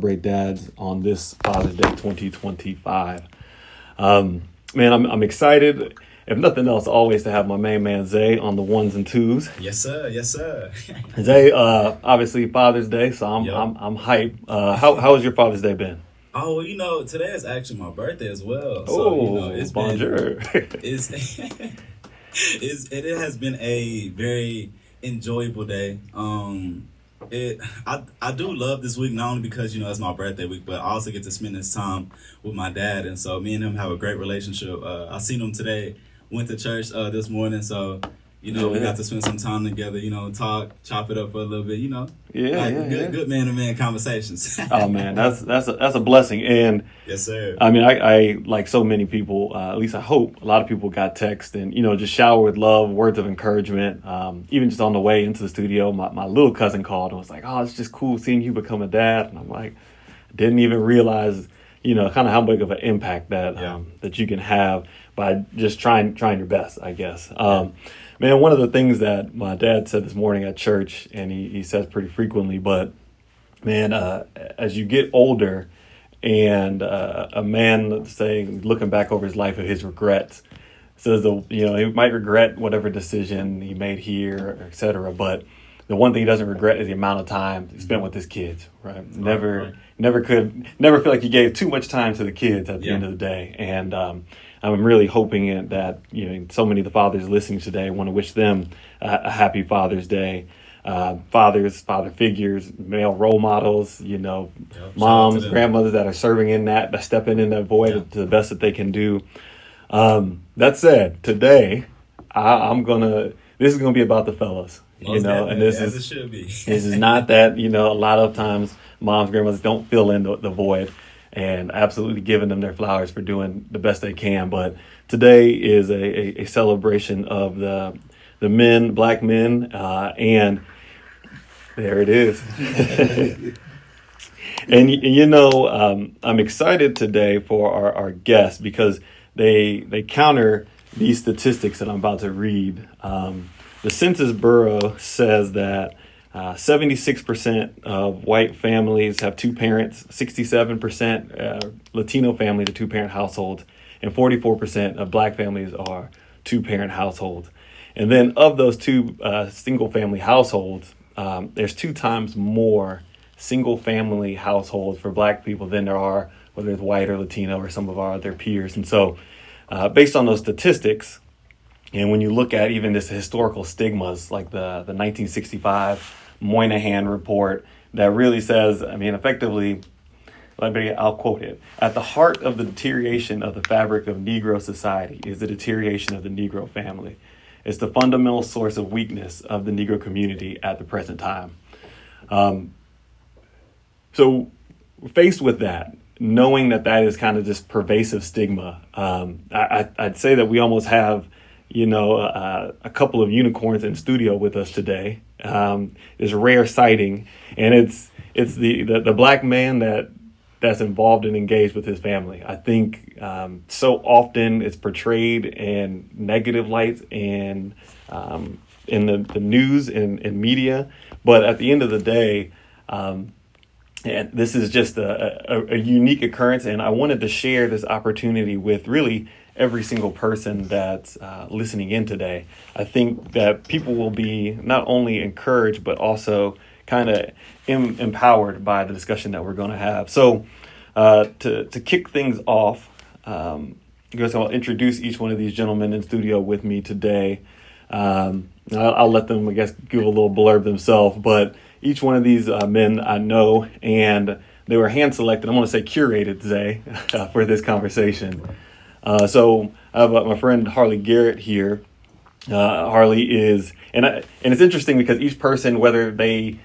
celebrate dads on this Father's Day 2025. Man, I'm excited. If nothing else, always to have my main man Zay on the ones and twos. Yes, sir. Yes, sir. Zay, obviously Father's Day, so I'm Yep. I'm hyped. How has your Father's Day been? Oh, today is actually my birthday as well. Oh, it's bonjour. it's, it has been a very enjoyable day. I do love this week, not only because it's my birthday week, but I also get to spend this time with my dad, and so me and him have a great relationship. I seen him today, went to church this morning, so we got to spend some time together, talk, chop it up for a little bit, good man to man conversations. Oh man, that's a blessing. And yes, sir. I mean, I like so many people, at least I hope a lot of people got text and just shower with love, words of encouragement. Even just on the way into the studio, my little cousin called and was like, "Oh, it's just cool seeing you become a dad." And I'm like, didn't even realize kind of how big of an impact that you can have by just trying your best, I guess. Man, one of the things that my dad said this morning at church, and he says pretty frequently, but man, as you get older and a man, let's say, looking back over his life of his regrets, says, he might regret whatever decision he made here, et cetera, but the one thing he doesn't regret is the amount of time he spent with his kids, right? Never feel like he gave too much time to the kids at the end of the day. And I'm really hoping that, so many of the fathers listening today want to wish them a happy Father's Day. Father figures, male role models, moms, grandmothers that are serving in that stepping in that void to the best that they can do. That said, today, this is going to be about the fellas. And this as it should be. This is not that, a lot of times moms, grandmothers don't fill in the void, and absolutely giving them their flowers for doing the best they can. But today is a celebration of the men, black men, and there it is. And I'm excited today for our guests because they counter these statistics that I'm about to read. The Census Bureau says that 76% of white families have two parents, 67% Latino families are two-parent households, and 44% of black families are two-parent households. And then of those two single-family households, there's 2 times more single-family households for black people than there are whether it's white or Latino or some of our other peers. And so based on those statistics, and when you look at even this historical stigmas like the 1965 Moynihan report that really says, effectively, I'll quote it, "At the heart of the deterioration of the fabric of Negro society is the deterioration of the Negro family. It's the fundamental source of weakness of the Negro community at the present time." So faced with that, knowing that is kind of just pervasive stigma, I'd say that we almost have a couple of unicorns in studio with us today. It's a rare sighting, and it's the black man that's involved and engaged with his family. I think so often it's portrayed in negative lights and in the news and media, but at the end of the day, and this is just a unique occurrence, and I wanted to share this opportunity with really every single person that's listening in today. I think that people will be not only encouraged, but also kind of empowered by the discussion that we're going to have. So to kick things off, I guess I'll introduce each one of these gentlemen in studio with me today. I'll let them, I guess, give a little blurb themselves, but each one of these men I know, and they were hand-selected, I'm going to say curated, Zay, for this conversation. So I have my friend Harley Garrett here. Harley is, and it's interesting because each person, whether they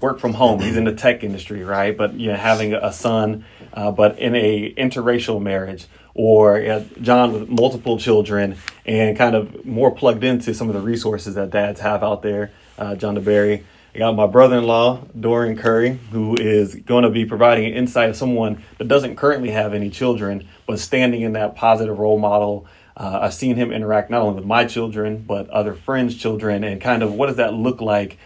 work from home, he's in the tech industry, right? But having a son, but in a interracial marriage, or John with multiple children and kind of more plugged into some of the resources that dads have out there, John DeBerry. I got my brother-in-law, Dorian Curry, who is going to be providing an insight of someone that doesn't currently have any children, but standing in that positive role model. I've seen him interact not only with my children, but other friends' children, and kind of what does that look like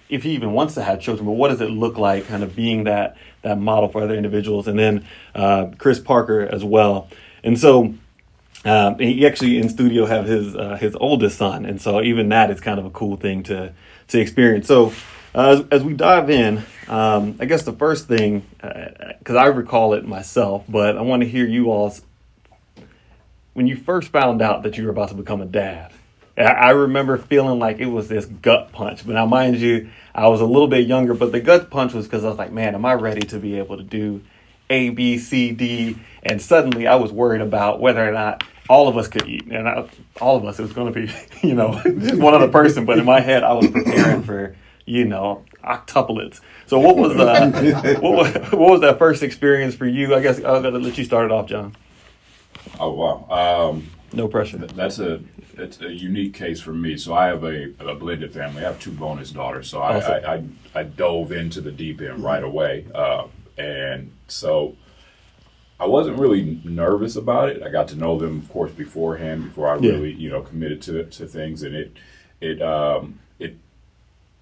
if he even wants to have children, but what does it look like kind of being that model for other individuals? And then Chris Parker as well. And so he actually in studio have his oldest son. And so even that is kind of a cool thing to experience. So as we dive in, I guess the first thing, because I recall it myself, but I want to hear you all's, when you first found out that you were about to become a dad. I remember feeling like it was this gut punch. But now, mind you, I was a little bit younger, but the gut punch was because I was like, man, am I ready to be able to do A, B, C, D? And suddenly I was worried about whether or not all of us could eat. And all of us, it was going to be, just one other person. But in my head, I was preparing for, octuplets. So what was what was that first experience for you? I guess I'll let you start it off, John. Oh, wow. No pressure. It's a unique case for me. So I have a blended family. I have 2 bonus daughters. So I dove into the deep end right away. And so I wasn't really nervous about it. I got to know them, of course, beforehand, before I really, committed to things. And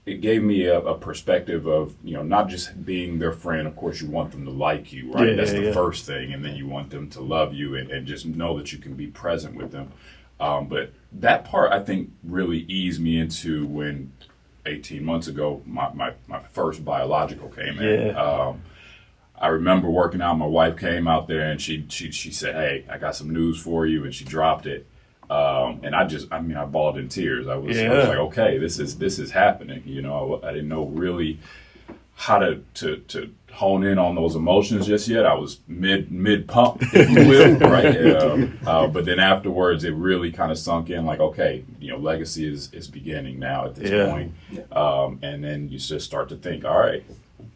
it gave me a perspective of, not just being their friend. Of course, you want them to like you, right? That's the first thing. And then you want them to love you and just know that you can be present with them. But that part, I think, really eased me into when 18 months ago, my first biological came in. I remember working out. My wife came out there and she said, "Hey, I got some news for you," and she dropped it. And I bawled in tears. I was like, okay, this is happening. I didn't know really how to hone in on those emotions just yet. I was mid pump, if you will, right? But then afterwards, it really kind of sunk in. Like, okay, legacy is beginning now at this point. And then you just start to think, all right,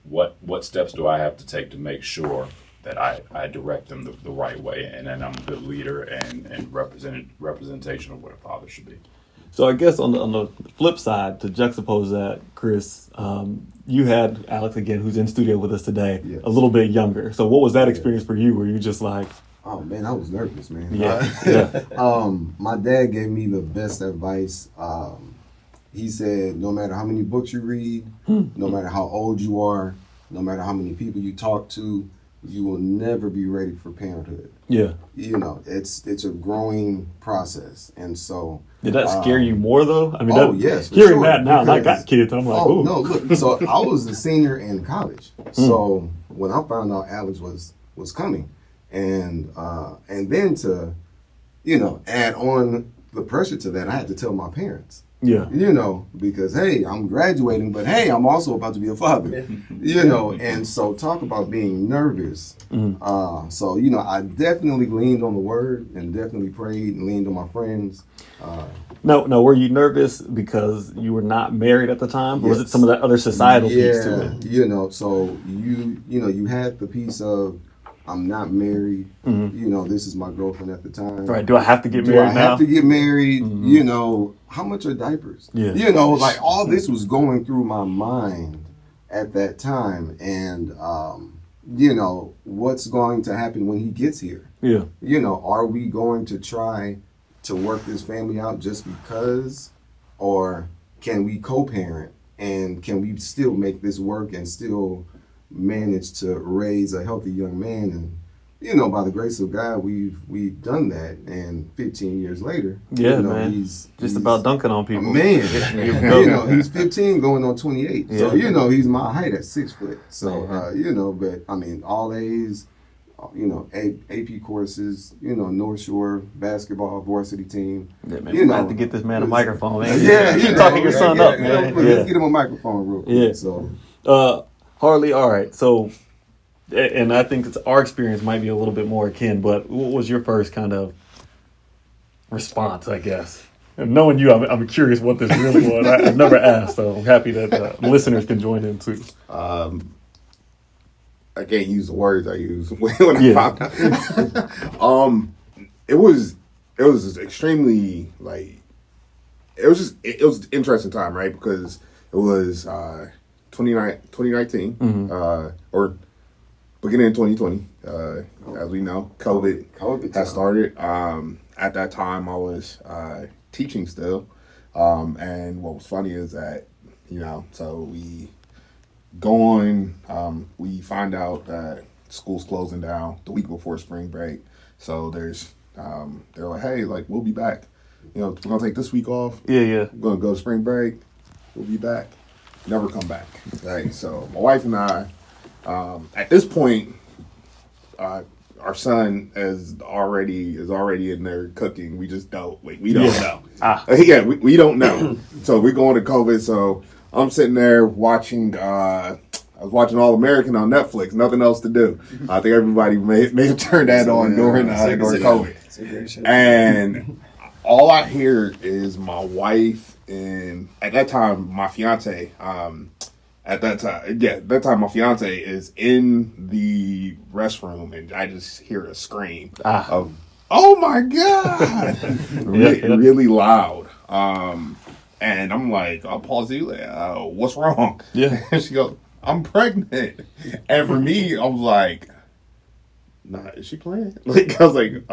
what steps do I have to take to make sure that I direct them the right way, and then I'm a good leader and representation of what a father should be. So I guess on the flip side, to juxtapose that, Chris, you had Alex again, who's in studio with us today, a little bit younger. So what was that experience for you? Were you just like, oh man, I was nervous, man. My dad gave me the best advice. He said, no matter how many books you read, no matter how old you are, no matter how many people you talk to, you will never be ready for parenthood. Yeah. It's a growing process. And so... Did that scare you more, though? I mean, yes. Hearing that now, and I got kids, I'm like, oh, no, look. So I was a senior in college. So when I found out Alex was coming, and then to, add on the pressure to that, I had to tell my parents. Yeah. Because, hey, I'm graduating, but hey, I'm also about to be a father. And so talk about being nervous. So, I definitely leaned on the word and definitely prayed and leaned on my friends. No, were you nervous because you were not married at the time? Or was it some of that other societal piece to it? So you had the piece of, I'm not married. This is my girlfriend at the time. Right. Do I have to get married now? Do I have to get married? How much are diapers? Yeah. Like all this was going through my mind at that time. And, what's going to happen when he gets here? Yeah. Are we going to try to work this family out just because? Or can we co-parent? And can we still make this work and still managed to raise a healthy young man? And by the grace of God, we've done that. And 15 years later, man, he's about dunking on people. Man, he's 15 going on 28. Yeah. So he's my height at 6 foot. So but I mean, all A's, AP courses, North Shore basketball varsity team. Yeah, man, I have to get this man a microphone, man. You're talking your son up, man. Let's get him a microphone real quick. Yeah. So. Harley, all right. So, and I think our experience might be a little bit more akin, but what was your first kind of response, I guess? And knowing you, I'm curious what this really was. I've never asked, so I'm happy that listeners can join in too. I can't use the words I use when I found out. It was extremely it was an interesting time, right? Because it was 2019, or beginning of 2020, as we know, COVID has started. At that time, I was teaching still, and what was funny is that So we go on. We find out that school's closing down the week before spring break. So they're like, hey, like, we'll be back. We're gonna take this week off. Yeah. We're gonna go to spring break. We'll be back. Never come back. Right. So my wife and I, at this point, our son is already in there cooking. We just don't. We don't know. We don't know. So we're going to COVID. So I'm sitting there watching. I was watching All American on Netflix. Nothing else to do. I think everybody may have turned that on during COVID. And all I hear is my wife and at that time my fiance. At that time, my fiance is in the restroom, and I just hear a scream of, "Oh my god!" really loud. And I'm like, I'll pause you. What's wrong? Yeah. And she goes, "I'm pregnant." And for me, I was like, "Nah, is she playing?" Like I was like,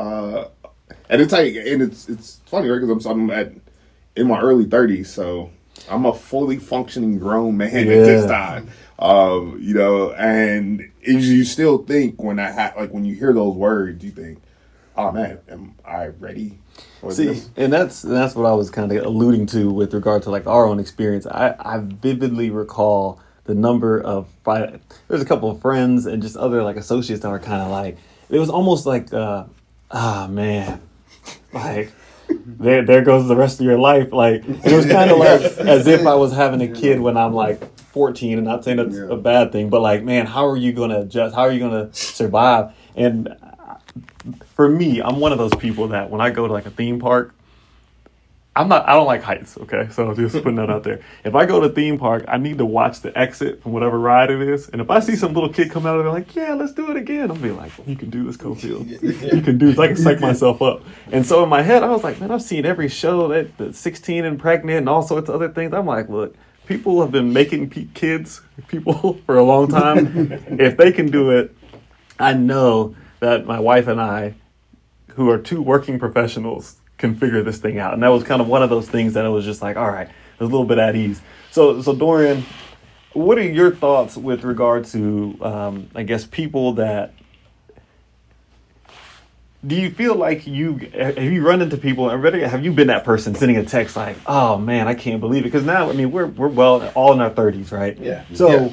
and it's funny, right? Because I'm in my early 30s, so I'm a fully functioning grown man at this time. And you still think when when you hear those words, you think, "Oh man, am I ready for this?" And that's what I was kind of alluding to with regard to like our own experience. I vividly recall the number of there's a couple of friends and just other like associates that were kind of like, it was almost like man, like there goes the rest of your life. Like it was kind of like as if I was having a kid when I'm like 14, and not saying that's a bad thing, but like, man, how are you going to adjust? How are you going to survive? And for me, I'm one of those people that when I go to like a theme park, I don't like heights, okay? So just putting that out there. If I go to a theme park, I need to watch the exit from whatever ride it is. And if I see some little kid come out of there like, yeah, let's do it again, I'll be like, you can do this, Cofield. You can do this. I can psych myself up. And so in my head, I was like, man, I've seen every show that 16 and pregnant and all sorts of other things. I'm like, look, people have been making kids, people for a long time. If they can do it, I know that my wife and I, who are two working professionals, can figure this thing out. And that was kind of one of those things that it was just like, all right, a little bit at ease. So Dorian, what are your thoughts with regard to, I guess, people that, do you feel like have you run into people, have you been that person sending a text like, oh man, I can't believe it? Because now, I mean, we're well all in our 30s, right? Yeah. So,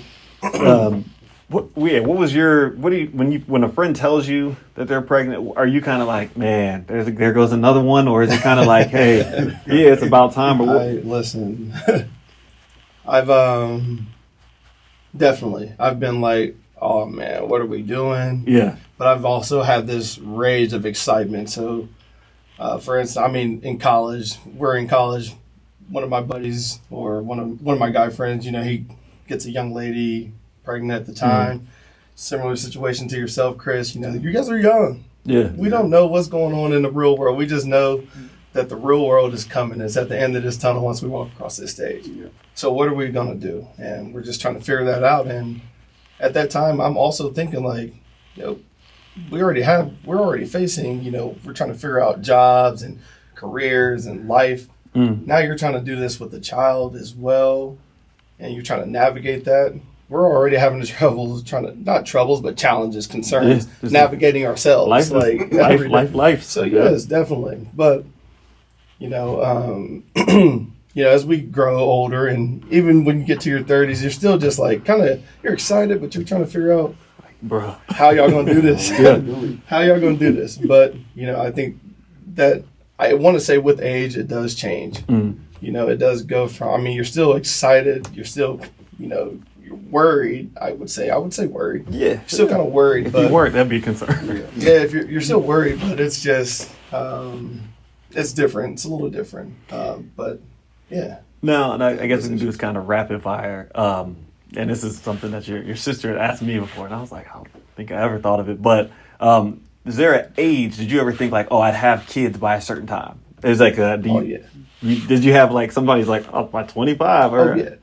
what was when a friend tells you that they're pregnant, are you kind of like, man, there goes another one, or is it kind of like, hey, yeah, it's about time? Or listen, I've definitely I've been like, oh man, what are we doing? Yeah. But I've also had this rage of excitement. So, for instance, I mean, we're in college. One of my buddies or one of my guy friends, he gets a young lady pregnant at the time. Similar situation to yourself, Chris. You guys are young. Yeah. We don't know what's going on in the real world. We just know that the real world is coming. It's at the end of this tunnel once we walk across this stage. Yeah. So what are we going to do? And we're just trying to figure that out. And at that time, I'm also thinking like, we're already facing, we're trying to figure out jobs and careers and life. Now you're trying to do this with a child as well. And you're trying to navigate that. We're already having the challenges, concerns, navigating ourselves. Life. So yes, definitely. But, as we grow older and even when you get to your 30s, you're still just like you're excited, but you're trying to figure out how y'all going to do this. How y'all going to do this. But, I think that I want to say with age, it does change. It does go from, you're still excited. You're still, you're worried. I would say worried. Yeah. You're still kind of worried. If you weren't, that'd be a concern. Yeah, if you're still worried, but it's just, it's different. It's a little different. But yeah. No, and I guess we can do this kind of rapid fire. And this is something that your sister had asked me before, and I was like, I don't think I ever thought of it. But is there an age, did you ever think like, I'd have kids by a certain time? There's like did you have like somebody's like, by 25? Or, yeah.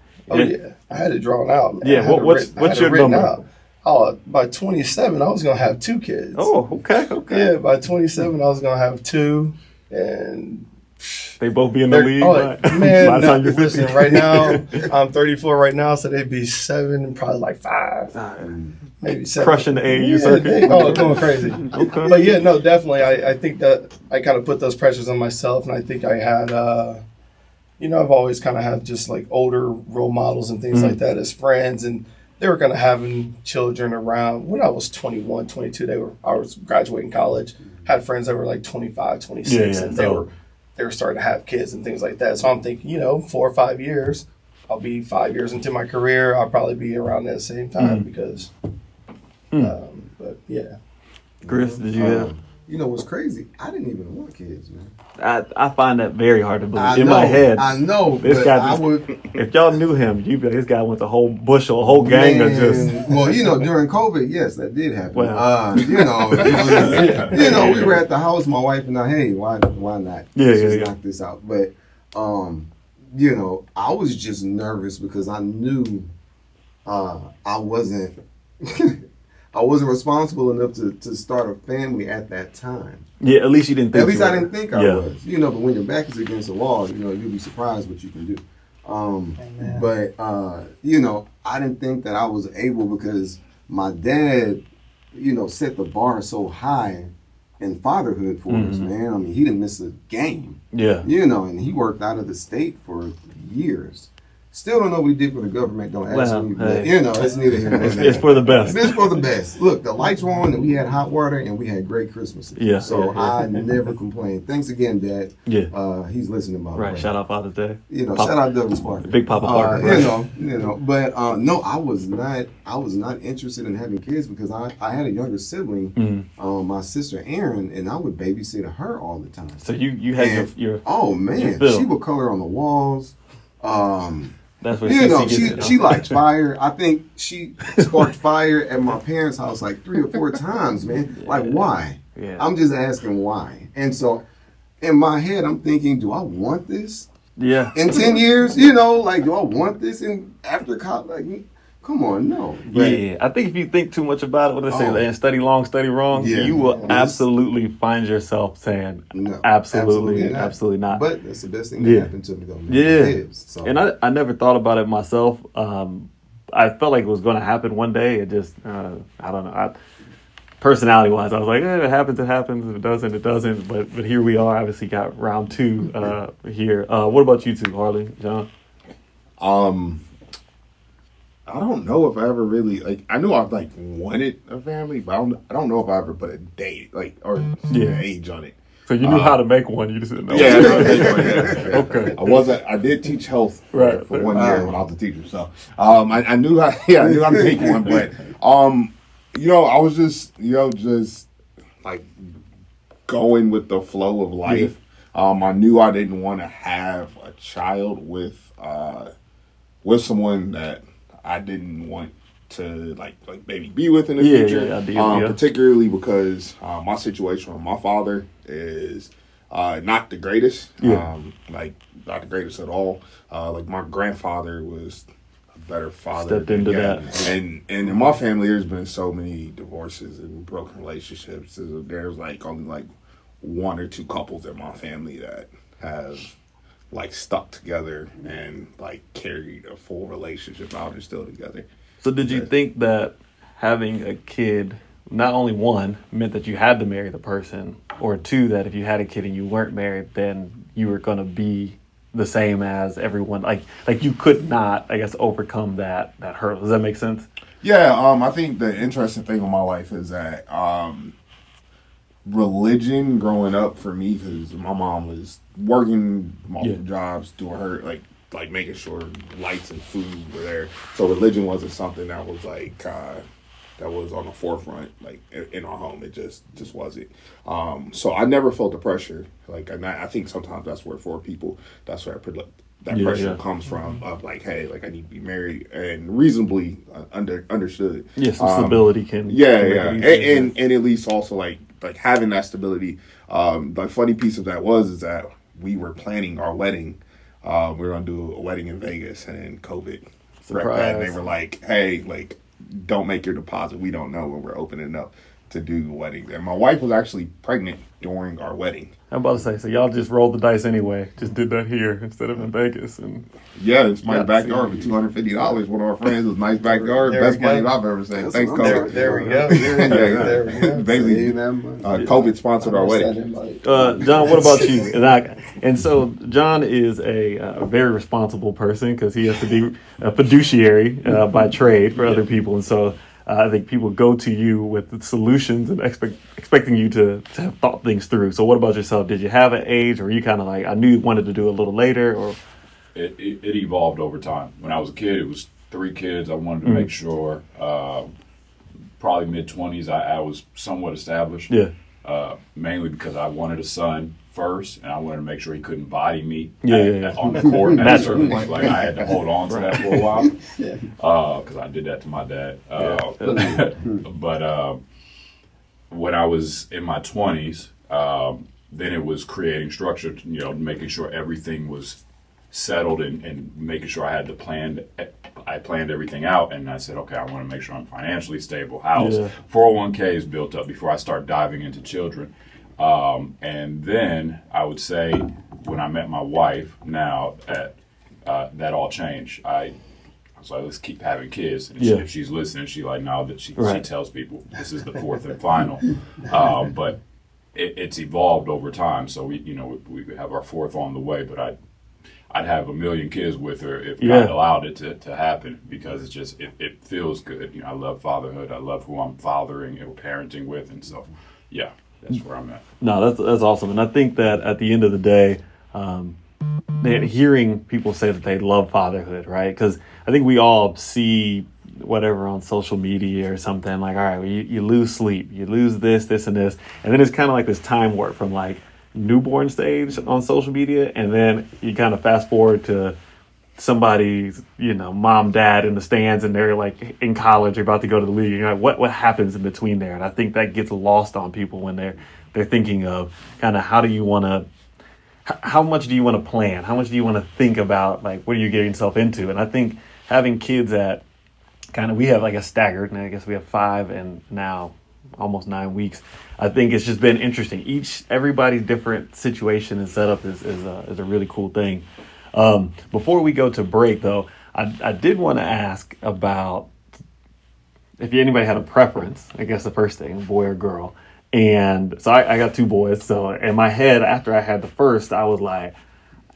I had it drawn out, man. Yeah, what's your number? By 27, I was going to have 2 kids. Oh, okay. Yeah, by 27, I was going to have 2. And They both be in the league. Man, no, listen, right now, I'm 34 right now, so they'd be 7 and probably like 5. Maybe 7. Crushing the AAU circuit. Going crazy. Okay. But yeah, no, definitely. I think that I kind of put those pressures on myself, and I think I had, I've always kind of had just like older role models and things like that as friends, and they were kind of having children around when I was 21, 22. I was graduating college, had friends that were like 25, 26, and they were starting to have kids and things like that. So I'm thinking, 4 or 5 years, I'll be 5 years into my career. I'll probably be around that same time because, but yeah. Chris, did you have? You know what's crazy? I didn't even want kids, man. I find that very hard to believe. In my head, I know. This guy, if y'all knew him, you'd be like, this guy went a whole bushel, a whole gang of just. Well, during COVID, yes, that did happen. Well. We were at the house, my wife and I. Hey, why not? Knock this out. But, I was just nervous because I knew I wasn't. I wasn't responsible enough to start a family at that time. Yeah, at least you didn't think. At least I didn't think I was. But when your back is against the wall, you'll be surprised what you can do. But I didn't think that I was able because my dad, set the bar so high in fatherhood for us, man. I mean, he didn't miss a game. Yeah. And he worked out of the state for years. Still don't know what he did for the government. Don't ask me. But, it's neither here nor there. It's for the best. It's for the best. Look, the lights were on and we had hot water and we had great Christmases. Yeah. So I never complained. Thanks again, Dad. Yeah. He's listening to my right. Shout out Father's Day. Shout out Douglas Parker. Big Papa Parker. Right? But no, I was not interested in having kids because I had a younger sibling, my sister Erin, and I would babysit her all the time. So you had your oh man, she would color on the walls. That's what she likes fire. I think she sparked fire at my parents' house like 3 or 4 times, man. Like, why? Yeah. I'm just asking why. And so in my head, I'm thinking, do I want this? Yeah. In 10 years, do I want this in after college? Like, come on, no. But, I think if you think too much about it, what they say, and study long, study wrong, you will absolutely find yourself saying, no, absolutely not. But that's the best thing that happened to me, though. Man. Yeah. So. And I never thought about it myself. I felt like it was going to happen one day. It just, I don't know. Personality-wise, I was like, it happens. If it doesn't, it doesn't. But here we are. Obviously, got round 2 here. What about you two, Harley, John? I don't know if I ever really I knew I wanted a family, but I don't know if I ever put a date or an age on it. So you knew how to make one, you just didn't know. Yeah, I know yeah. Okay. I did teach health for 1 year when I was a teacher, so I knew how to make one, but I was just like going with the flow of life. I knew I didn't want to have a child with someone that I didn't want to maybe be with in the future. Particularly because my situation with my father is not the greatest. Not the greatest at all. My grandfather was a better father. Stepped into that. And in my family there's been so many divorces and broken relationships. There's only 1 or 2 couples in my family that have stuck together and carried a full relationship out and still together. So did you think that having a kid, not only 1, meant that you had to marry the person, or 2, that if you had a kid and you weren't married, then you were going to be the same as everyone? Like you could not, I guess, overcome that hurdle. Does that make sense? Yeah, I think the interesting thing in my life is that religion growing up for me, because my mom was working multiple jobs, doing her making sure lights and food were there. So religion wasn't something that was that was on the forefront in our home. It just wasn't. So I never felt the pressure. I think sometimes that's where for people that's where pressure comes from of hey, I need to be married and reasonably understood. Yeah, some stability can. And at least also having that stability. The funny piece of that is that we were planning our wedding. We were going to do a wedding in Vegas, and then COVID wrecked that. And they were like, hey, don't make your deposit. We don't know when we're opening up. to do the wedding. And my wife was actually pregnant during our wedding. I'm about to say, so y'all just rolled the dice anyway. Just did that here instead of in Vegas. And yeah, it's my backyard for $250. One of our friends was nice backyard. Best money I've ever seen. Thanks, COVID. There we go. There we go. Basically, COVID sponsored our wedding. John, what about you? And so John is a very responsible person because he has to be a fiduciary by trade for other people. And so I think people go to you with solutions and expecting you to have thought things through. So what about yourself? Did you have an age, or were you kind of like, I knew you wanted to do a little later? Or It evolved over time. When I was a kid, it was 3 kids. I wanted to make sure, probably mid-20s, I was somewhat established. Yeah. Mainly because I wanted a son first, and I wanted to make sure he couldn't body me on the court at a certain point. Like, I had to hold on to that for a while because I did that to my dad. But when I was in my 20s, then it was creating structure, making sure everything was settled and making sure I had the plan. I planned everything out, and I said, okay, I want to make sure I'm financially stable. House, 401k is built up before I start diving into children. And then I would say when I met my wife now, that all changed. I was like, let's keep having kids. And if she's listening, she like, no, that she tells people this is the 4th and final. But it's evolved over time. So we have our 4th on the way, but I'd have 1 million kids with her if God allowed it to happen, because it's just, it feels good. I love fatherhood. I love who I'm fathering and parenting with. And so, that's where I'm at. No, that's awesome. And I think that at the end of the day, hearing people say that they love fatherhood, right? Because I think we all see whatever on social media or something like, all right, well, you lose sleep, you lose this, and this. And then it's kind of like this time warp from like newborn stage on social media. And then you kind of fast forward to somebody's, mom, dad in the stands, and they're like in college, they're about to go to the league. You're like, what happens in between there? And I think that gets lost on people when they're thinking of kind of how much do you want to plan? How much do you want to think about, like, what are you getting yourself into? And I think having kids at we have like a staggered, and I guess we have 5 and now almost 9 weeks. I think it's just been interesting. Everybody's different situation and setup is a really cool thing. Before we go to break, though, I did want to ask about if anybody had a preference. I guess the first thing, boy or girl. And so I got 2 boys. So in my head, after I had the first, I was like,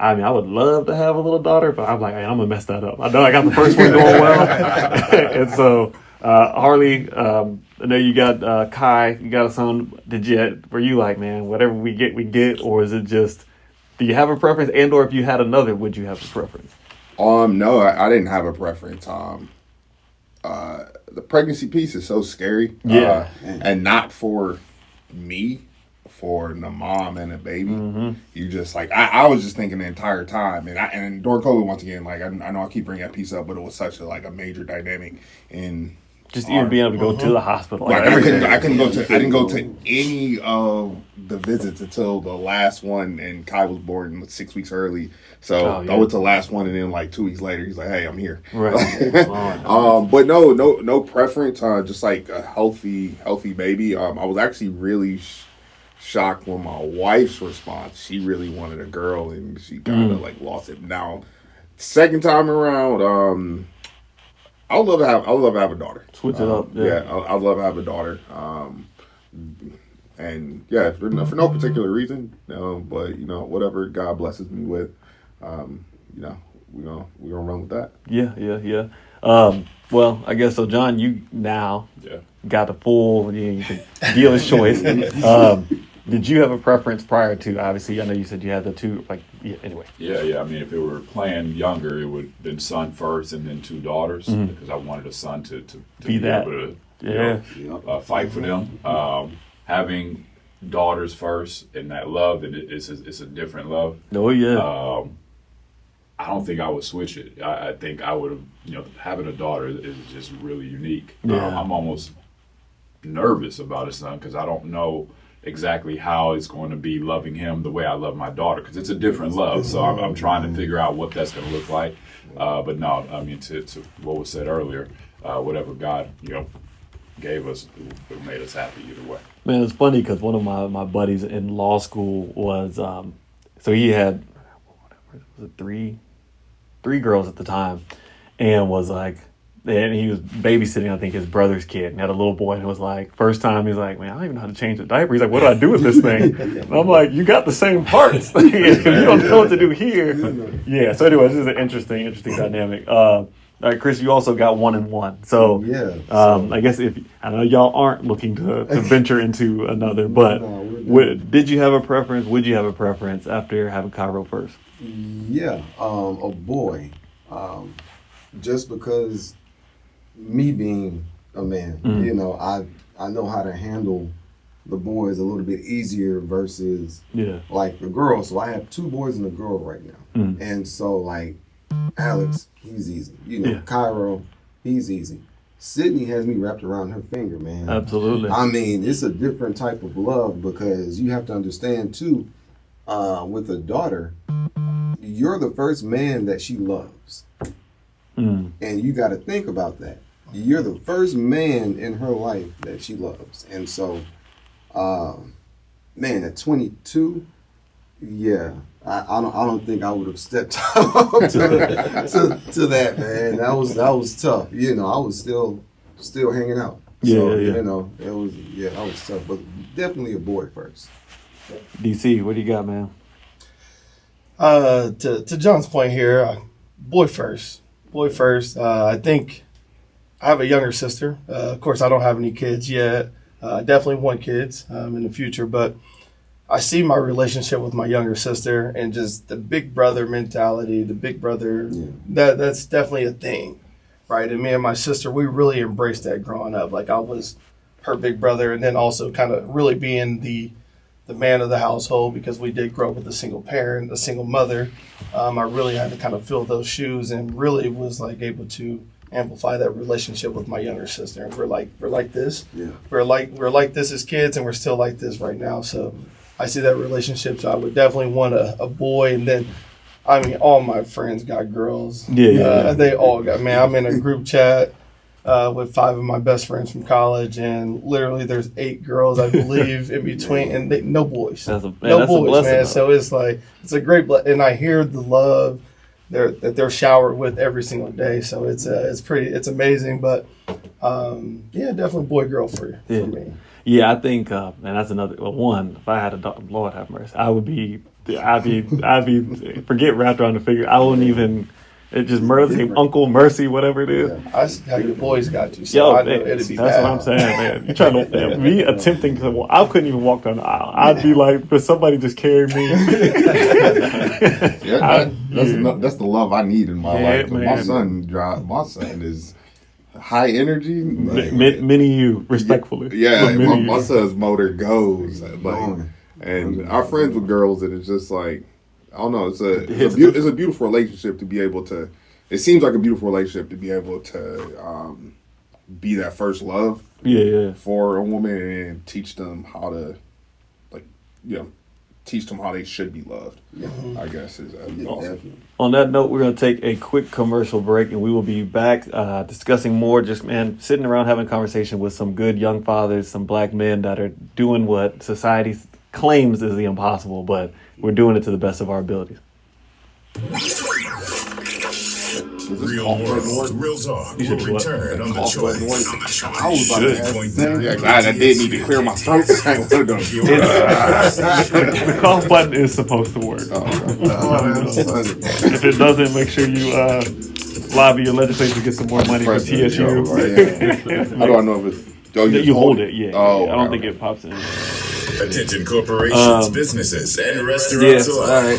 I would love to have a little daughter, but I'm like, I'm gonna mess that up. I know I got the first one going well, and so Harley, I know you got Kai, you got a son. Were you like, man, whatever we get, or is it just? Do you have a preference, and/or if you had another, would you have a preference? No, I didn't have a preference. The pregnancy piece is so scary. Yeah. And not for me, for the mom and the baby. Mm-hmm. You just like, I was just thinking the entire time, and during COVID, once again, like I know I keep bringing that piece up, but it was such a major dynamic in. Just even being able to go to the hospital. Like I didn't go to any of the visits until the last one, and Kai was born 6 weeks early. So I went to the last one, and then like 2 weeks later, he's like, "Hey, I'm here." Right. But no preference. Just like a healthy baby. I was actually really shocked when my wife's response. She really wanted a girl, and she kind of lost it. Now, second time around, I would love to have a daughter. Switch it up. Yeah, I'd love to have a daughter. And yeah, for no particular reason, but whatever God blesses me with, we're gonna run with that. Yeah. Well, I guess so. John, you now got the full dealer's choice. Did you have a preference prior to? Obviously, I know you said you had the 2. Anyway. Yeah. I mean, if it were planned younger, it would have been son first and then 2 daughters, because I wanted a son to be able to fight for them. Having daughters first and that love, it's a different love. Oh yeah. I don't think I would switch it. I think I would have. Having a daughter is just really unique. Yeah. I'm almost nervous about a son because I don't know exactly how it's going to be loving him the way I love my daughter, because it's a different love. So I'm trying to figure out what that's going to look like. But no, I mean, to what was said earlier, whatever God gave us it made us happy either way. Man, it's funny because one of my buddies in law school was so he had was it three girls at the time, and was like, and he was babysitting, I think, his brother's kid, and had a little boy, and it was like, first time he's like, man, I don't even know how to change the diaper. He's like, what do I do with this thing? And I'm like, you got the same parts. You don't know what to do here. Yeah. So anyway, this is an interesting dynamic. All right, Chris, you also got 1 and 1. So yeah. I guess I know y'all aren't looking to venture into another, but did you have a preference? Would you have a preference after having Cairo first? Yeah, a boy. Just because me being a man, you know, I know how to handle the boys a little bit easier versus like the girls. So I have 2 boys and a girl right now. And so like Alex, he's easy. You know, Cairo, he's easy. Sydney has me wrapped around her finger, man. Absolutely. I mean, it's a different type of love because you have to understand too, with a daughter, you're the first man that she loves. And you got to think about that. You're the first man in her life that she loves. And so, man, at 22, yeah, I don't think I would have stepped up to that, man. That was tough. You know, I was still hanging out. So, you know, that was tough. But definitely a boy first. DC, what do you got, man? To John's point here, boy first. I think I have a younger sister. Of course, I don't have any kids yet. I definitely want kids in the future, but I see my relationship with my younger sister and just the big brother mentality, the big brother, that's definitely a thing, right? And me and my sister, we really embraced that growing up. Like I was her big brother, and then also kind of really being the man of the household because we did grow up with a single parent, a single mother. I really had to kind of fill those shoes and really was like able to amplify that relationship with my younger sister. And we're like this. Yeah. We're like this as kids, and we're still like this right now. So I see that relationship. So I would definitely want a boy. And then, I mean, all my friends got girls. They all got, man, I'm in a group chat with 5 of my best friends from college, and literally there's 8 girls, I believe, in between, and no boys. No boys, man. So it's like, it's a great blessing. And I hear the love that they're showered with every single day. So it's amazing. But definitely boy girl for me. Yeah, I think, and that's another one. If I had a daughter, Lord have mercy, I'd be forget wrapped around the figure. I wouldn't even. It just Mercy, Uncle Mercy, whatever it is. Yeah. I see how your boys got you. So I know it'd be that's bad. what I'm saying, man. You trying to me attempting to walk? I couldn't even walk down the aisle. I'd be like, but somebody just carry me. That's the love I need in my life. Man. My son is high energy. Many you, respectfully. My son's motor goes. And our friends with girls, and it's just like, I don't know. It's a beautiful relationship to be able to. It seems like a beautiful relationship to be able to be that first love. For a woman and teach them how to, teach them how they should be loved. I guess is awesome. On that note, we're going to take a quick commercial break, and we will be back discussing more. Just sitting around having a conversation with some good young fathers, some black men that are doing what society claims is the impossible, but we're doing it to the best of our abilities. Real world, real talk. Will return on the choice. I was about to ask glad I did need to clear my throat. The cough button is supposed to work. If it doesn't, make sure you lobby your legislature to get some more money for TSU. How do I know if it's... you hold it, I don't think it pops in. Attention corporations, businesses, and restaurants alike.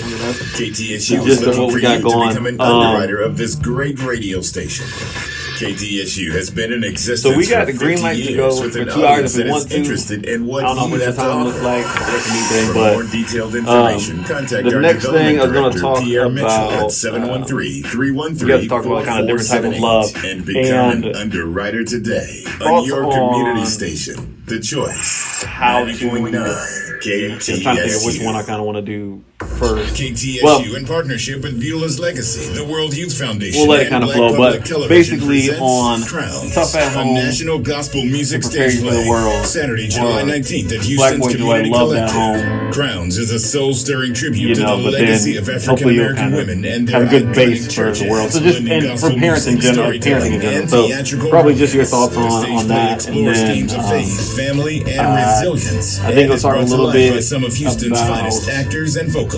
KTSU is looking for you to become an underwriter of this great radio station. KTSU has been in existence so we got the green light to go for 2 hours if we want to. Interested in what I don't know what that time looks like. For more detailed information, contact the our next thing I was going to talk Pierre about. At 713-313-4478. We got to talk about kind of different type of love and become an underwriter today on your community station. The choice. how to. I'm trying to think of which one I kind of want to do first. KTSU in partnership with Beulah's Legacy, the World Youth Foundation. We'll let it kind of flow, but basically on Crowns, Tough at Home, a national gospel music to prepare stage you for the play, world, Saturday, July 19th at Black Houston's Boy Joy, Community Love at Collective. Home. Crowns is a soul-stirring tribute to But the legacy then of African hopefully you'll American kind of women and have their a good iconic base for churches, the world. So just blending and for gospel parents in music, general, storytelling, and So theatrical probably just your thoughts performances. on The that, stage and play explores then themes of faith, family, and resilience. I think we'll it's talk a brought to little life bit by some of Houston's about finest actors and vocalists.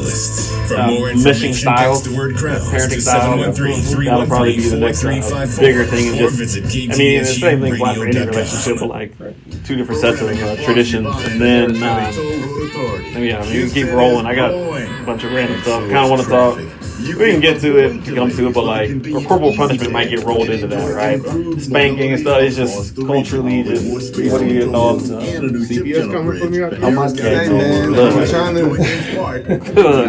For more mission information, styles, text the word Crowns parenting to styles. That'll probably be the next bigger thing. And just, it's the same thing for any relationship, but like two different sets of traditions. And then, we can keep rolling. I got a bunch of random stuff. Kind of want to talk. We can get to it, come to it, but like corporal punishment might get rolled into that, right? Spanking and stuff. It's just culturally, just what are your thoughts? CPS coming from me. I'm about to say, man, I'm trying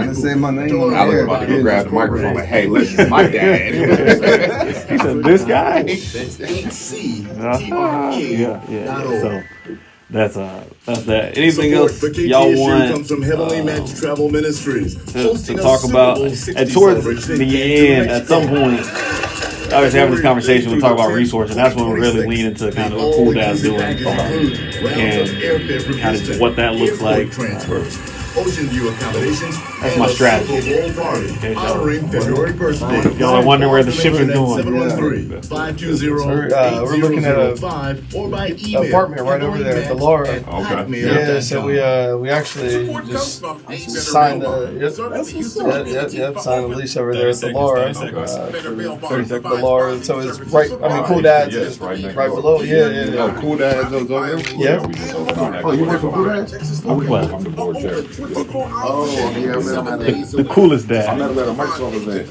to say my name on I was the about to go air. grab the microphone. Like, hey, listen, my dad. He said, "This guy." So that's that. Anything else y'all want comes from Heavenly Match Travel Ministries to talk about? And towards the end, at some point, obviously having this conversation, we talk about resources, and that's when we really lean into kind of what Cool Dad's doing and kind of what that looks like. Ocean View accommodations. That's my strategy. Okay, honoring February 1st. If y'all are wondering where the ship is going, 713-520-8005 we're looking at or by email. Apartment right over there at the Laura. Okay. Yeah, so we actually just signed signed a lease over there at the Laura. The Laura, so it's right. I mean, Cool Dad's is right below. Yeah. Oh, Cool Dad's over there? Yeah. Oh, you work for Cool Dad's? I'm the board chair. Oh, yeah, man. the coolest I dad. met him at a Microsoft event.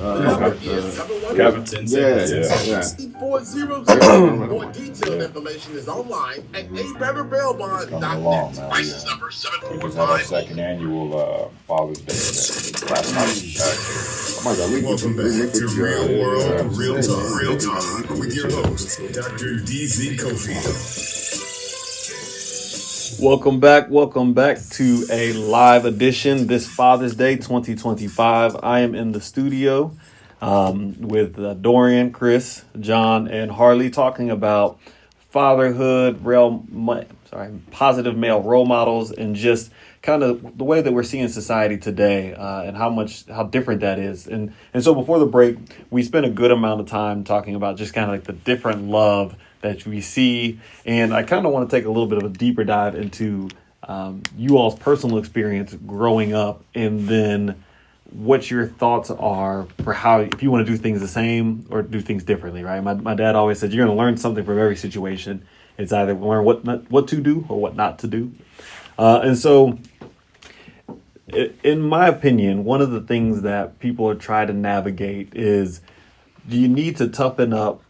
Kevin. Yeah. More detailed information is online at abetterbailbond.net. License number We just had our 745. second annual Father's Day last night. Oh my God, Welcome back to Real World, Real Talk with your host, Dr. DZ Cofield. Welcome back to a live edition this Father's Day 2025. I am in the studio with Dorian, Chris, John, and Harley talking about fatherhood, positive male role models, and just kind of the way that we're seeing society today and how different that is. And so before the break, we spent a good amount of time talking about just kind of like the different love that we see. And I kind of want to take a little bit of a deeper dive into you all's personal experience growing up, and then what your thoughts are for how, if you want to do things the same or do things differently, right? My dad always said, you're going to learn something from every situation. It's either learn what to do or what not to do. And so, in my opinion, one of the things that people are trying to navigate is, do you need to toughen up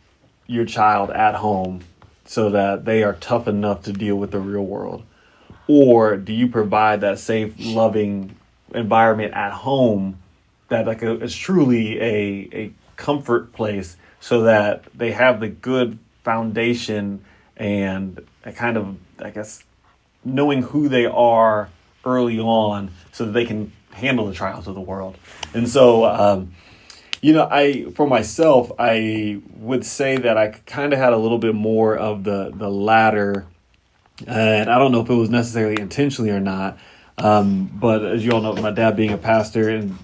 your child at home so that they are tough enough to deal with the real world? Or do you provide that safe, loving environment at home that is truly a comfort place so that they have the good foundation and a kind of, I guess, knowing who they are early on so that they can handle the trials of the world? And so, for myself, I would say that I kind of had a little bit more of the latter, and I don't know if it was necessarily intentionally or not. But as you all know, my dad being a pastor and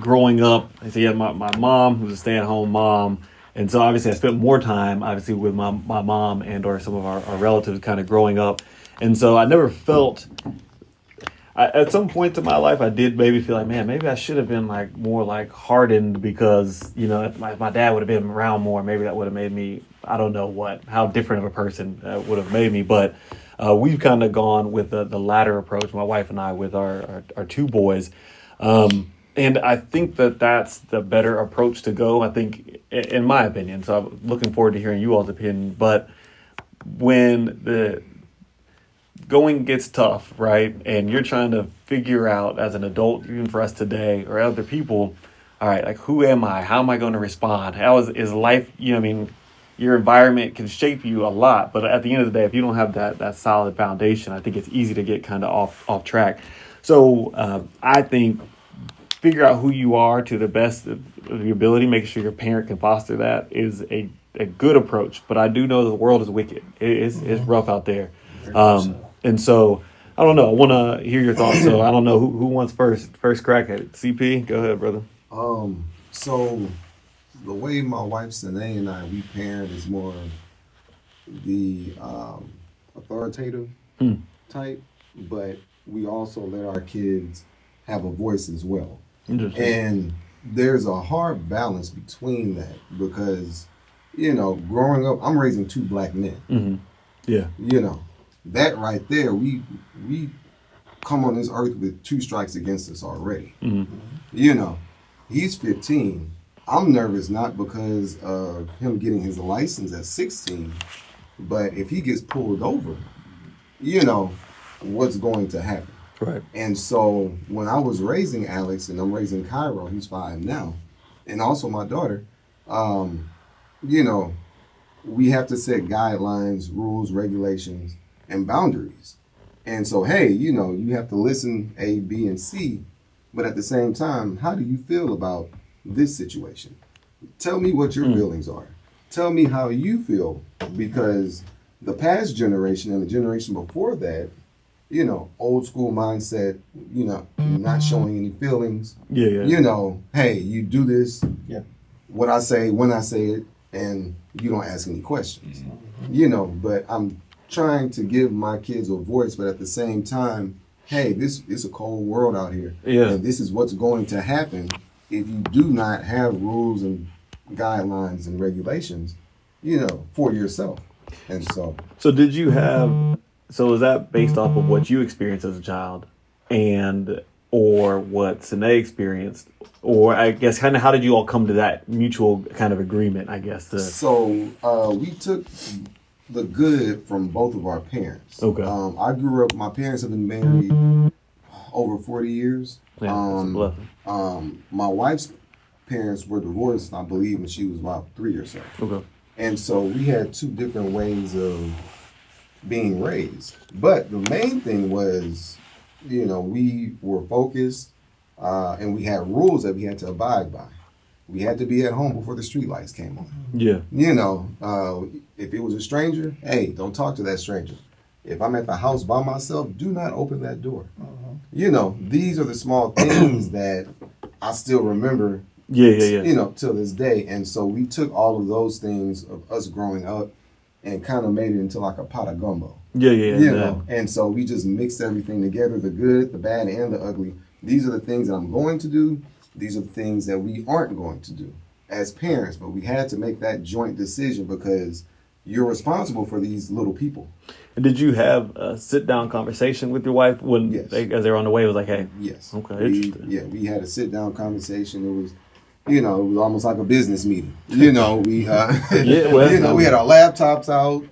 growing up, so you had my mom, who's a stay-at-home mom. And so obviously I spent more time, obviously, with my mom and or some of our relatives kind of growing up. And so I never felt, at some point in my life, I did maybe feel like, man, maybe I should have been like more like hardened because, if my dad would have been around more, maybe that would have made me, I don't know how different of a person would have made me. But we've kind of gone with the latter approach, my wife and I, with our two boys. And I think that that's the better approach to go, I think, in my opinion. So I'm looking forward to hearing you all's opinion. But when the going gets tough, right, and you're trying to figure out as an adult, even for us today or other people, all right, like, who am I? How am I going to respond? How is life, your environment can shape you a lot, but at the end of the day, if you don't have that solid foundation, I think it's easy to get kind of off track. So I think figure out who you are to the best of your ability, making sure your parent can foster that is a good approach. But I do know the world is wicked. It's rough out there. And so I don't know. I want to hear your thoughts. So I don't know who wants first crack at it. CP, go ahead, brother. So the way my wife Sine and we parent is more the authoritative type, but we also let our kids have a voice as well. And there's a hard balance between that because, growing up, I'm raising 2 black men. Mm-hmm. Yeah. That right there, we come on this earth with 2 strikes against us already. Mm-hmm. He's 15. I'm nervous not because of him getting his license at 16, but if he gets pulled over, what's going to happen? Right. And so when I was raising Alex and I'm raising Cairo, he's 5 now, and also my daughter, we have to set guidelines, rules, regulations, and boundaries. And so, hey, you have to listen A, B, and C, but at the same time, how do you feel about this situation? Tell me what your feelings are. Tell me how you feel, because the past generation and the generation before that, old school mindset, not showing any feelings. Yeah. Hey, you do this, what I say, when I say it, and you don't ask any questions. But I'm trying to give my kids a voice, but at the same time, hey, this is a cold world out here. Yeah. And this is what's going to happen if you do not have rules and guidelines and regulations, for yourself. And so did you have, so is that based off of what you experienced as a child or what Sine experienced? Or I guess kind of how did you all come to that mutual kind of agreement, I guess? So we took the good from both of our parents. Okay. I grew up, my parents have been married over 40 years. Yeah, that's a blessing. My wife's parents were divorced, I believe, when she was about 3 or so. Okay. And so we had 2 different ways of being raised. But the main thing was, we were focused and we had rules that we had to abide by. We had to be at home before the street lights came on. Yeah. If it was a stranger, hey, don't talk to that stranger. If I'm at the house by myself, do not open that door. These are the small things that I still remember. Yeah. Till this day. And so we took all of those things of us growing up and kind of made it into like a pot of gumbo. Yeah. And so we just mixed everything together, the good, the bad, and the ugly. These are the things that I'm going to do. These are the things that we aren't going to do as parents. But we had to make that joint decision because you're responsible for these little people. And did you have a sit-down conversation with your wife when Yes. as they were on the way? It was like, hey. Yes. Okay, interesting. We had a sit-down conversation. It was, it was almost like a business meeting. We, we had our laptops out.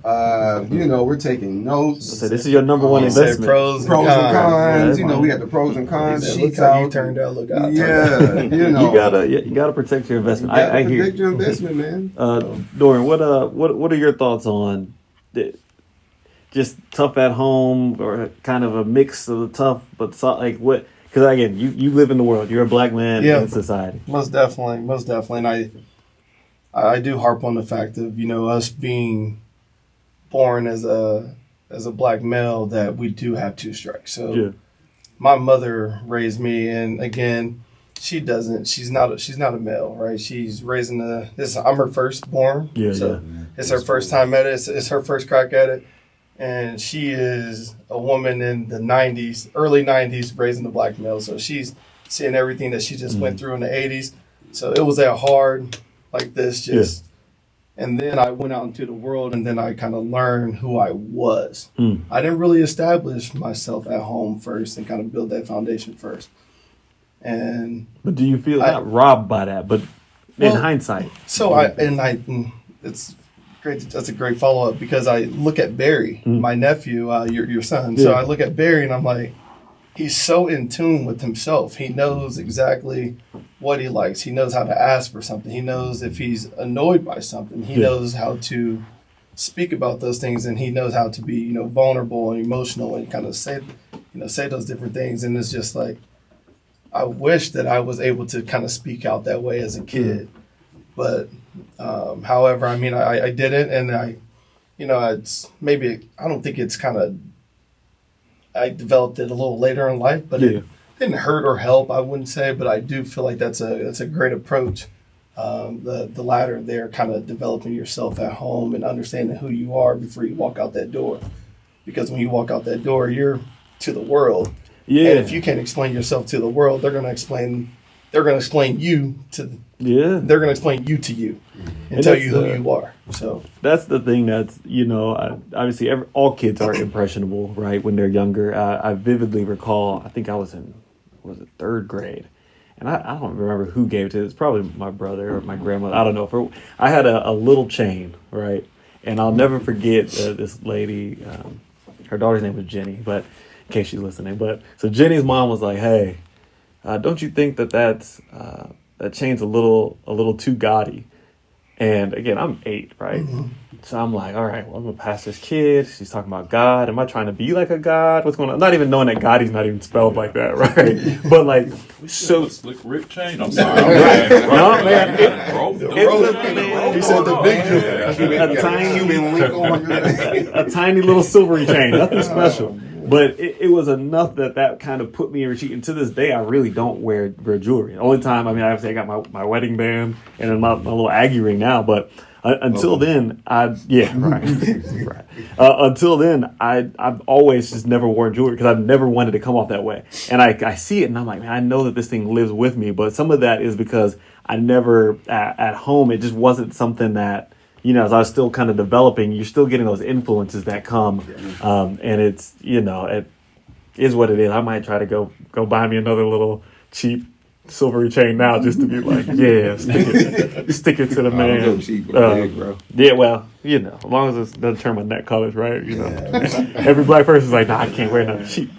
We're taking notes. So this is your number one investment. Pros and cons. Yeah, we had the pros and cons Look sheets how you out. turned out. Look out. Yeah, You gotta protect your investment. I hear. Protect your investment, man. Dorian, what are your thoughts on just tough at home or kind of a mix of the tough, but like what? Because again, you live in the world. You're a black man in society. Most definitely. And I do harp on the fact of us being born as a black male that we do have 2 strikes. So my mother raised me, and again, she's not a male, right? She's raising I'm her firstborn. It's her first time at it. It's her first crack at it. And she is a woman in the 90s, early 90s, raising a black male. So she's seeing everything that she just went through in the 80s. So it was that hard, like this, And then I went out into the world, and then I kind of learned who I was. I didn't really establish myself at home first and kind of build that foundation first. But do you feel not robbed by that, but in hindsight? So it's great. That's a great follow up because I look at Barry, my nephew, your son. So I look at Barry and I'm like, he's so in tune with himself. He knows exactly what he likes. He knows how to ask for something. He knows if he's annoyed by something. He knows how to speak about those things, and he knows how to be, vulnerable and emotional and kind of say those different things. And it's just like, I wish that I was able to kind of speak out that way as a kid. But however, I mean, I didn't, and it's maybe, I don't think it's kind of, I developed it a little later in life, but it didn't hurt or help, I wouldn't say, but I do feel like that's a great approach. The latter there, kind of developing yourself at home and understanding who you are before you walk out that door. Because when you walk out that door, you're to the world. Yeah. And if you can't explain yourself to the world, they're going to explain you to they're going to explain you to you and tell you who you are. So that's the thing that's, obviously all kids are impressionable, right, when they're younger. I vividly recall, I think I was in, third grade. And I don't remember who gave it to. It's probably my brother or my grandmother. I don't know. I had a little chain, right? And I'll never forget this lady. Her daughter's name was Jenny, but in case she's listening. But so Jenny's mom was like, "Hey, don't you think that chain's a little too gaudy?" And again, I'm 8, right? Mm-hmm. So I'm like, all right, well, I'm gonna pass this kid. She's talking about God. Am I trying to be like a God? What's going on? Not even knowing that Gotti's not even spelled like that, right? But like, so slick Rick chain. I'm sorry. No, man. He said the big, a tiny little silvery chain, nothing special. But it was enough that kind of put me in retreat. And to this day, I really don't wear jewelry. The only time, obviously I got my wedding band and then my little Aggie ring now. But until then, right. Until then, I've always just never worn jewelry because I've never wanted to come off that way. And I see it and I'm like, man, I know that this thing lives with me. But some of that is because I never, at home, it just wasn't something that, as I was still kind of developing, you're still getting those influences that come. And it's, it is what it is. I might try to go buy me another little cheap silvery chain now just to be like, stick it to the man. Cheap, big, bro. Yeah, well, as long as it doesn't turn my neck colors, right? Every black person's like, nah, I can't wear nothing cheap.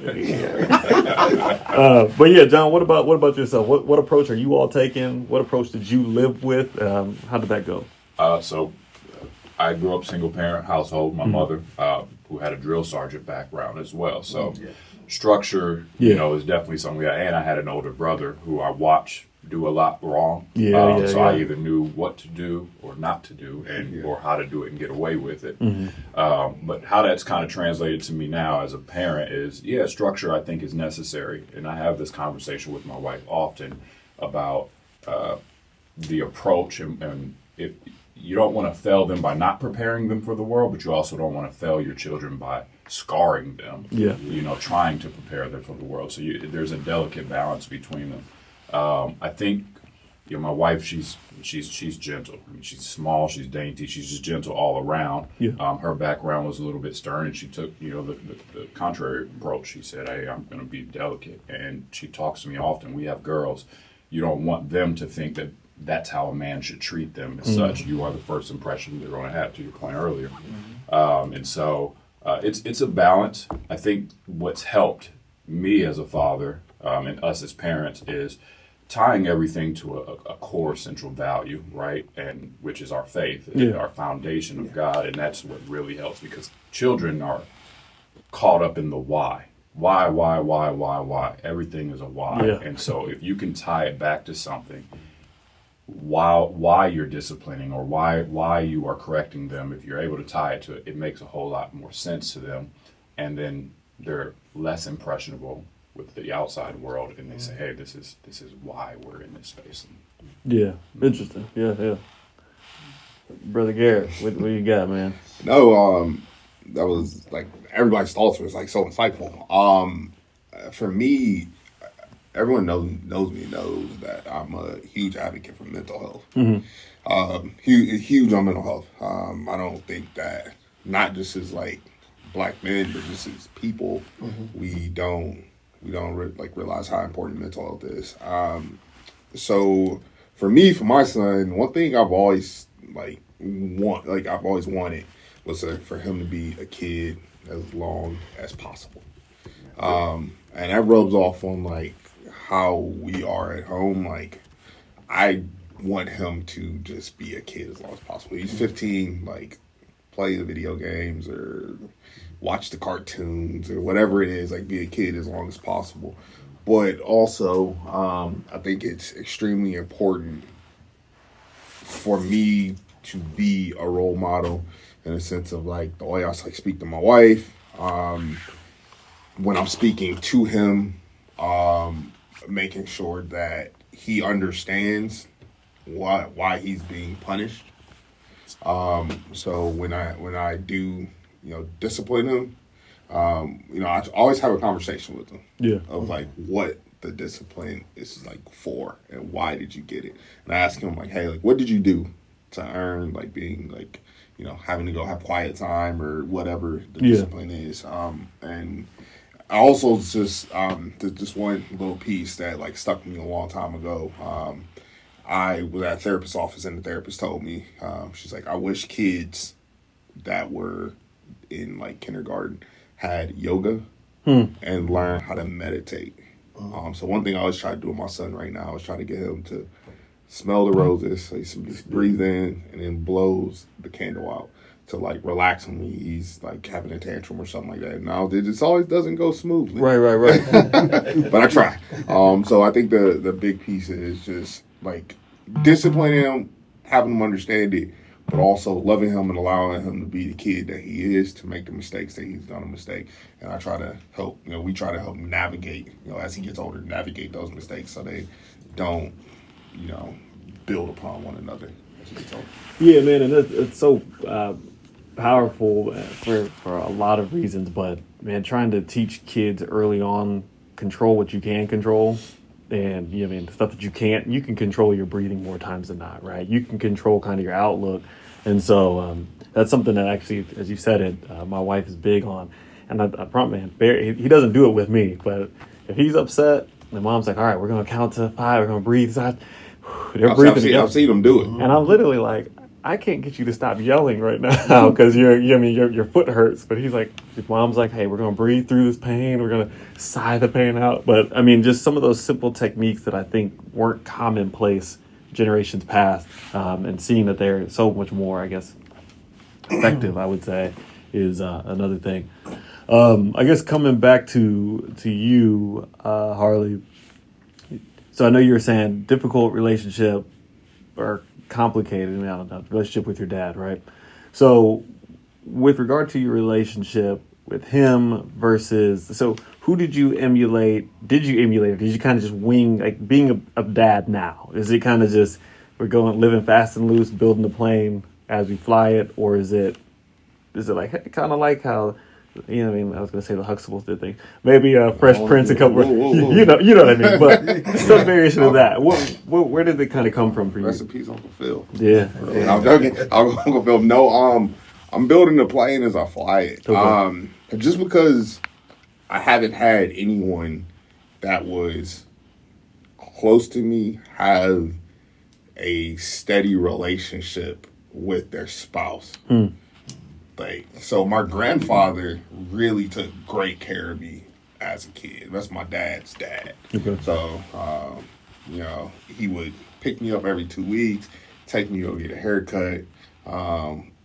But yeah, John, what about yourself? What approach are you all taking? What approach did you live with? How did that go? So I grew up single parent household. My mother, who had a drill sergeant background as well. So structure, is definitely something we had. And I had an older brother who I watched do a lot wrong. So I either knew what to do or not to do or how to do it and get away with it. Mm-hmm. But how that's kind of translated to me now as a parent is, structure I think is necessary. And I have this conversation with my wife often about the approach and if you don't want to fail them by not preparing them for the world, but you also don't want to fail your children by scarring them, trying to prepare them for the world. So there's a delicate balance between them. I think, my wife, she's gentle. I mean, she's small, she's dainty, she's just gentle all around. Her background was a little bit stern, and she took, the contrary approach. She said, hey, I'm going to be delicate. And she talks to me often. We have girls. You don't want them to think that that's how a man should treat them as such. You are the first impression they're going to have, to your point earlier. And so it's a balance. I think what's helped me as a father and us as parents is tying everything to a core central value, right? And which is our faith, our foundation of God. And that's what really helps because children are caught up in the why. Why? Everything is a why. And so if you can tie it back to something, why you're disciplining or why you are correcting them, if you're able to tie it to it, it makes a whole lot more sense to them, and then they're less impressionable with the outside world, and they say, hey, this is why we're in this space. Interesting. Brother Garrett, what you got, man? No, that was like everybody's thoughts was like so insightful. For me, everyone knows me, knows that I'm a huge advocate for mental health. Mm-hmm. Huge on mental health. I don't think that not just as like black men, but just as people, we don't realize how important mental health is. So for me, for my son, one thing I've always wanted was for him to be a kid as long as possible. And that rubs off on like how we are at home. Like, I want him to just be a kid as long as possible. He's 15, like, play the video games or watch the cartoons or whatever it is, like, be a kid as long as possible. But also, I think it's extremely important for me to be a role model in a sense of, like, the way I like speak to my wife, when I'm speaking to him, making sure that he understands why he's being punished. So when I do, discipline him, I always have a conversation with him. Yeah. Of like what the discipline is like for and why did you get it? And I ask him like, hey, like what did you do to earn like being like, having to go have quiet time or whatever the discipline is. And I also just one little piece that like stuck with me a long time ago. I was at a therapist's office and the therapist told me, she's like, I wish kids that were in like kindergarten had yoga and learn how to meditate. So one thing I always try to do with my son right now is try to get him to smell the roses. So he just breathes in and then blows the candle out to like relax him when he's like having a tantrum or something like that. Now it just always doesn't go smoothly. Right. But I try. So I think the big piece is just like disciplining him, having him understand it, but also loving him and allowing him to be the kid that he is, to make the mistakes that he's done a mistake. And I try to help, we try to help him navigate, as he gets older, navigate those mistakes so they don't, build upon one another as he gets older. Yeah, man, and it's so powerful for a lot of reasons, but man, trying to teach kids early on, control what you can control. And stuff that you can't, you can control your breathing more times than not, right? You can control kind of your outlook. And so that's something that actually, as you said it, my wife is big on. And I promise, man, Barry, he doesn't do it with me, but if he's upset, the mom's like, all right, we're going to count to 5, we're going to breathe. They're breathing. I've seen them do it. And I'm literally like, I can't get you to stop yelling right now because your foot hurts. But he's like, his mom's like, hey, we're gonna breathe through this pain. We're gonna sigh the pain out. But just some of those simple techniques that I think weren't commonplace generations past, and seeing that they're so much more, I guess, effective, I would say, is another thing. I guess coming back to you, Harley. So I know you were saying difficult relationship or complicated, relationship with your dad, right? So with regard to your relationship with him so who did you emulate? Did you emulate or did you kind of just wing, like being a dad now? Is it kind of just, we're going, living fast and loose, building the plane as we fly it? Or is it like, kind of like how, I was going to say the Huxtables did things. Maybe Fresh Prince, a couple, you know what I mean? But some variation of that. Where did it kind of come from for you? Recipes, Uncle Phil. Yeah. I'm joking. Uncle Phil. No, I'm building the plane as I fly it. Okay. Just because I haven't had anyone that was close to me have a steady relationship with their spouse. So my grandfather really took great care of me as a kid. That's my dad's dad. Okay. So, he would pick me up every 2 weeks, take me to go get a haircut.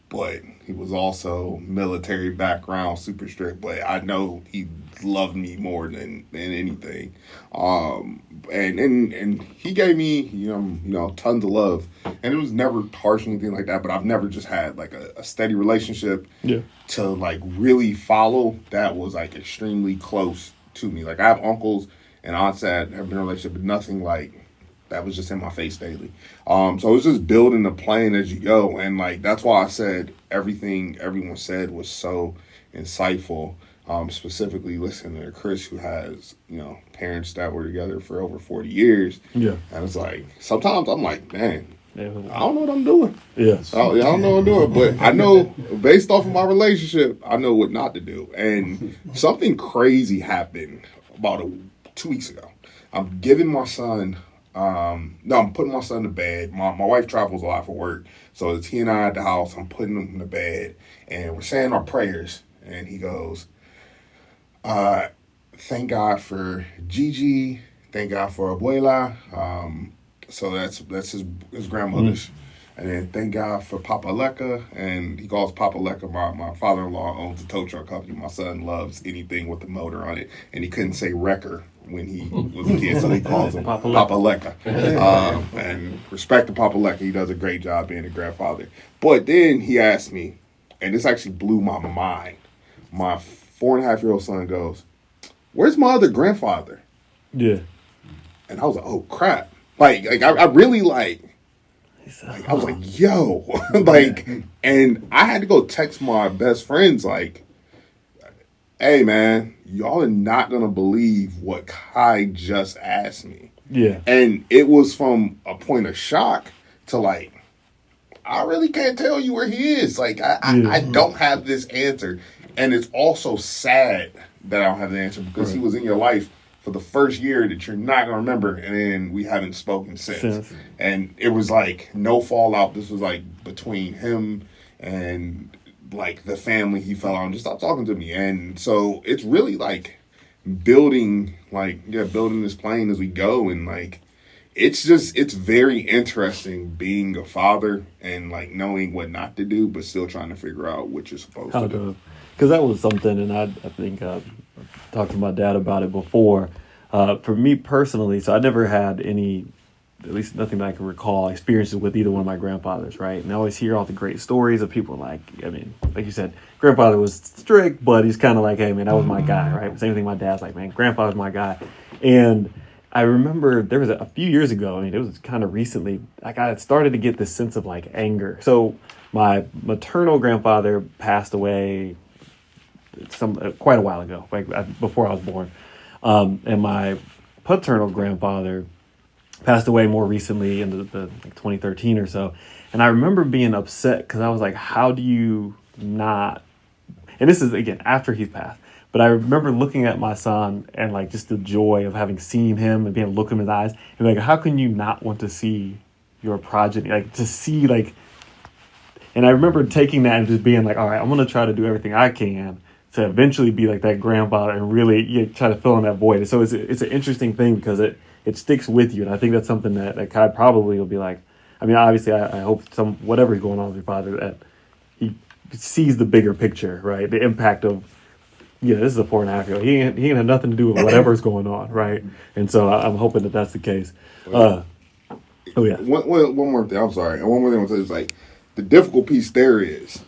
But he was also military background, super strict. But I know he loved me more than anything. And he gave me, tons of love. And it was never harsh or anything like that. But I've never just had like a steady relationship to like really follow that was like extremely close to me. Like I have uncles and aunts that have been in a relationship, but nothing like that was just in my face daily. So it's just building the plane as you go. And like, that's why I said everything everyone said was so insightful. Specifically listening to Chris, who has, parents that were together for over 40 years. Yeah. And it's like, sometimes I'm like, man, I don't know what I'm doing. Yes. I don't know what I'm doing. But I know, based off of my relationship, I know what not to do. And something crazy happened about 2 weeks ago. I'm giving my son... I'm putting my son to bed. My wife travels a lot for work. So it's he and I at the house. I'm putting him to bed. And we're saying our prayers. And he goes, thank God for Gigi. Thank God for Abuela. So that's his grandmother's. And then thank God for Papa Leka, and he calls Papa Leka. My father-in-law owns a tow truck company. My son loves anything with a motor on it, and he couldn't say wrecker when he was a kid, so he calls him Papa Leka. And respect to Papa Leka. He does a great job being a grandfather. But then he asked me, and this actually blew my mind. My 4.5-year-old son goes, "Where's my other grandfather?" Yeah. And I was like, "Oh crap!" Like I really like. I was like, yo, like, and I had to go text my best friends, like, hey, man, y'all are not going to believe what Kai just asked me. Yeah. And it was from a point of shock to, like, I really can't tell you where he is. Like, I don't have this answer. And it's also sad that I don't have the answer because he was in your life for the first year that you're not going to remember, and then we haven't spoken since. And it was like no fallout. This was like between him and like the family he fell on. Just stop talking to me. And so it's really like building this plane as we go. And like, it's very interesting being a father and like knowing what not to do, but still trying to figure out what you're supposed to do. Because that was something, and I think talked to my dad about it before. For me personally, so I never had any, at least nothing that I can recall, experiences with either one of my grandfathers, right? And I always hear all the great stories of people like you said, grandfather was strict, but he's kind of like, hey, man, that was my guy, right? Same thing my dad's like, man, grandfather's my guy. And I remember there was a few years ago, it was kind of recently, like I had started to get this sense of like anger. So my maternal grandfather passed away quite a while ago, like before I was born. And my paternal grandfather passed away more recently in the 2013 or so. And I remember being upset because I was like, how do you not, and this is again after he's passed, but I remember looking at my son and like just the joy of having seen him and being able to look in his eyes and like, how can you not want to see your progeny, like to see like, and I remember taking that and just being like, all right, I'm going to try to do everything I can to eventually be like that grandfather and really try to fill in that void. And so it's an interesting thing because it sticks with you. And I think that's something that Kai probably will be like, I mean, obviously I hope whatever's going on with your father, that he sees the bigger picture, right? The impact of, this is a 4.5-year-old. He ain't have nothing to do with whatever's going on, right? And so I'm hoping that that's the case. One more thing, I'm sorry. And one more thing I want to say is like, the difficult piece there is,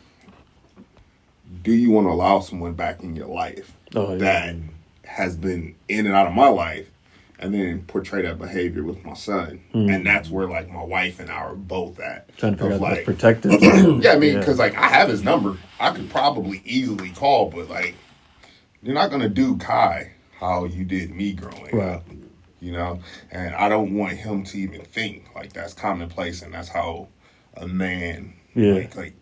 do you want to allow someone back in your life that has been in and out of my life and then portray that behavior with my son? And that's where like my wife and I are both at. Trying to figure out like, protective. Yeah, I mean, because like I have his number. I could probably easily call, but like you're not going to do Kai how you did me growing up, And I don't want him to even think like that's commonplace and that's how a man like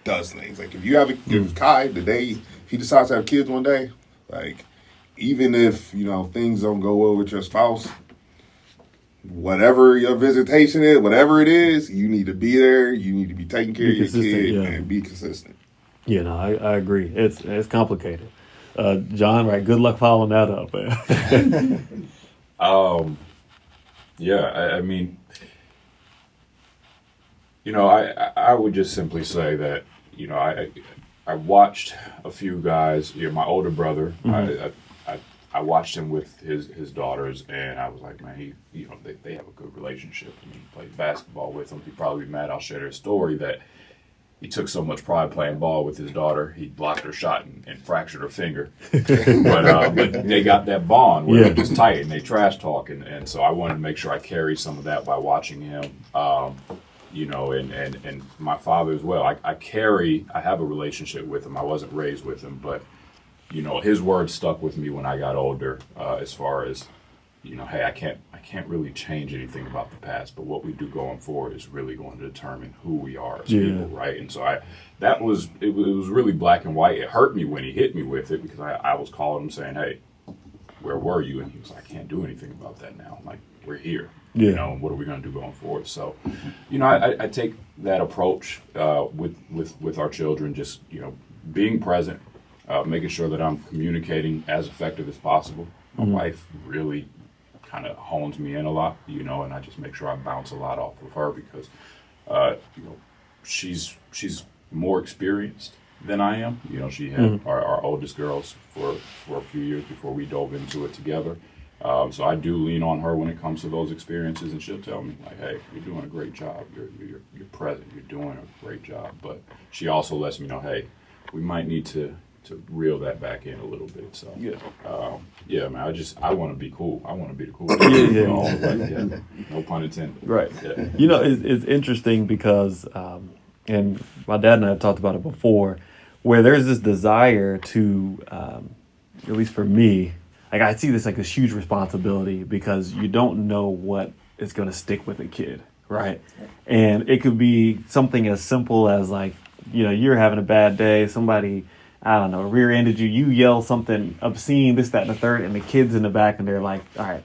does things. Like if Kai, the day he decides to have kids one day, like even if things don't go well with your spouse, whatever your visitation is, whatever it is, you need to be there. You need to be taking care of your kid and be consistent. Yeah, no, I agree. It's complicated. John, right? Good luck following that up. I mean, I would just simply say that, I watched a few guys, my older brother, I watched him with his daughters, and I was like, man, they have a good relationship. I mean, he played basketball with them. He'd probably be mad I'll share their story that he took so much pride playing ball with his daughter. He blocked her shot and fractured her finger. But they got that bond where it was tight and they trash talk. And so I wanted to make sure I carried some of that by watching him. And my father as well. I have a relationship with him. I wasn't raised with him, but, his words stuck with me when I got older, as far as, hey, I can't really change anything about the past, but what we do going forward is really going to determine who we are as people, right? And so it was really black and white. It hurt me when he hit me with it because I was calling him saying, hey, where were you? And he was like, I can't do anything about that now. I'm like, we're here. What are we going to do going forward? So, I take that approach with our children, just, being present, making sure that I'm communicating as effective as possible. My wife really kind of hones me in a lot, you know, and I just make sure I bounce a lot off of her because, you know, she's more experienced than I am. You know, she had our oldest girls for a few years before we dove into it together. So I do lean on her when it comes to those experiences, and she'll tell me like, "Hey, you're doing a great job. You're present. You're doing a great job." But she also lets me know, "Hey, we might need to reel that back in a little bit." So yeah, man. I want to be cool. I want to be the cool. No pun intended. Right. Yeah. You know, it's interesting because, and my dad and I have talked about it before, where there's this desire to, at least for me, like I see this like this huge responsibility because you don't know what is going to stick with a kid, right? And it could be something as simple as like, you know, you're having a bad day, somebody, I don't know, rear-ended you, you yell something obscene, this, that, and the third, and the kid's in the back and they're like, all right,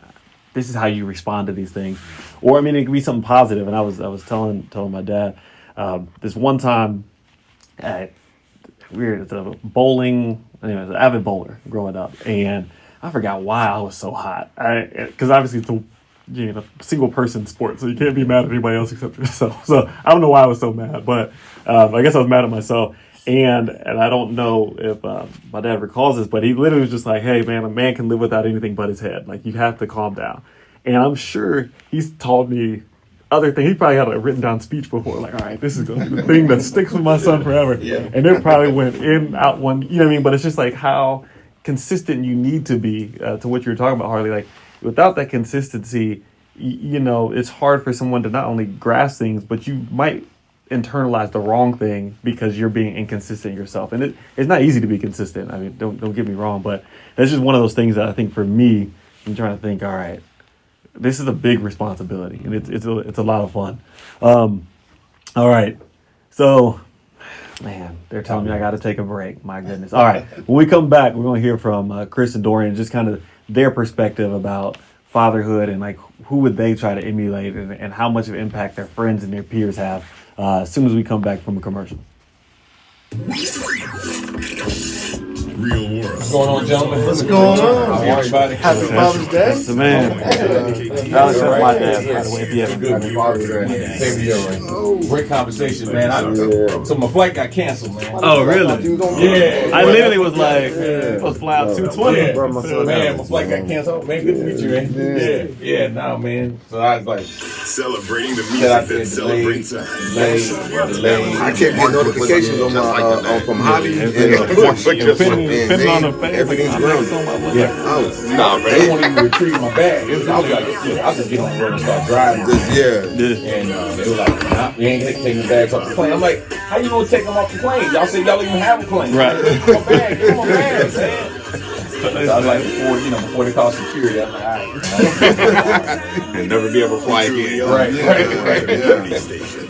this is how you respond to these things. Or, I mean, it could be something positive. And I was telling my dad, this one time, weird, it's a bowling, anyways, an avid bowler growing up. And I forgot why I was so hot. Because obviously it's a single person sport, so you can't be mad at anybody else except yourself. So I don't know why I was so mad, but I guess I was mad at myself. And I don't know if my dad recalls this, but he literally was just like, "Hey man, a man can live without anything but his head. Like you have to calm down." And I'm sure he's taught me other things. He probably had a written down speech before, like, "All right, this is going to be the thing that sticks with my son forever." Yeah. And it probably went in, out one, you know what I mean? But it's just like how consistent you need to be to what you were talking about, Harley. Like without that consistency, you know, it's hard for someone to not only grasp things, but you might internalize the wrong thing because you're being inconsistent yourself. And it's not easy to be consistent. I mean, don't get me wrong, but that's just one of those things that I think for me, I'm trying to think, all right, this is a big responsibility and it's a lot of fun. All right. So, man, they're telling me I got to take a break. My goodness. All right. When we come back, we're going to hear from Chris and Dorian, just kind of their perspective about fatherhood and like who would they try to emulate and how much of an impact their friends and their peers have as soon as we come back from a commercial. Real world. What's going on, gentlemen? What's going on? Everybody. Happy Father's Day. That's the man. That's my dad, by the way. Yeah. Happy Father's Day. Same to you, man. Great conversation, man. So my flight got canceled, man. Oh, really? Yeah. I literally was like, supposed to fly out 2:20. Yeah. Man, my flight got canceled. Man, good to meet you, man. Yeah, nah, man. So I was like, celebrating the music that celebrates time. I kept getting notifications on my from Harley and Depending on the face, everything's grounded. nah, man, they won't even retrieve my bag. I was like, I could get on the road and start driving. And they were like, nah, we ain't taking the bags off the plane. I'm like, how you gonna take them off the plane? Y'all said y'all even have a plane. Right. My bag, give me my bags, man. So I was like, before they call security, I'm like, all right. And never be able to fly again. Right.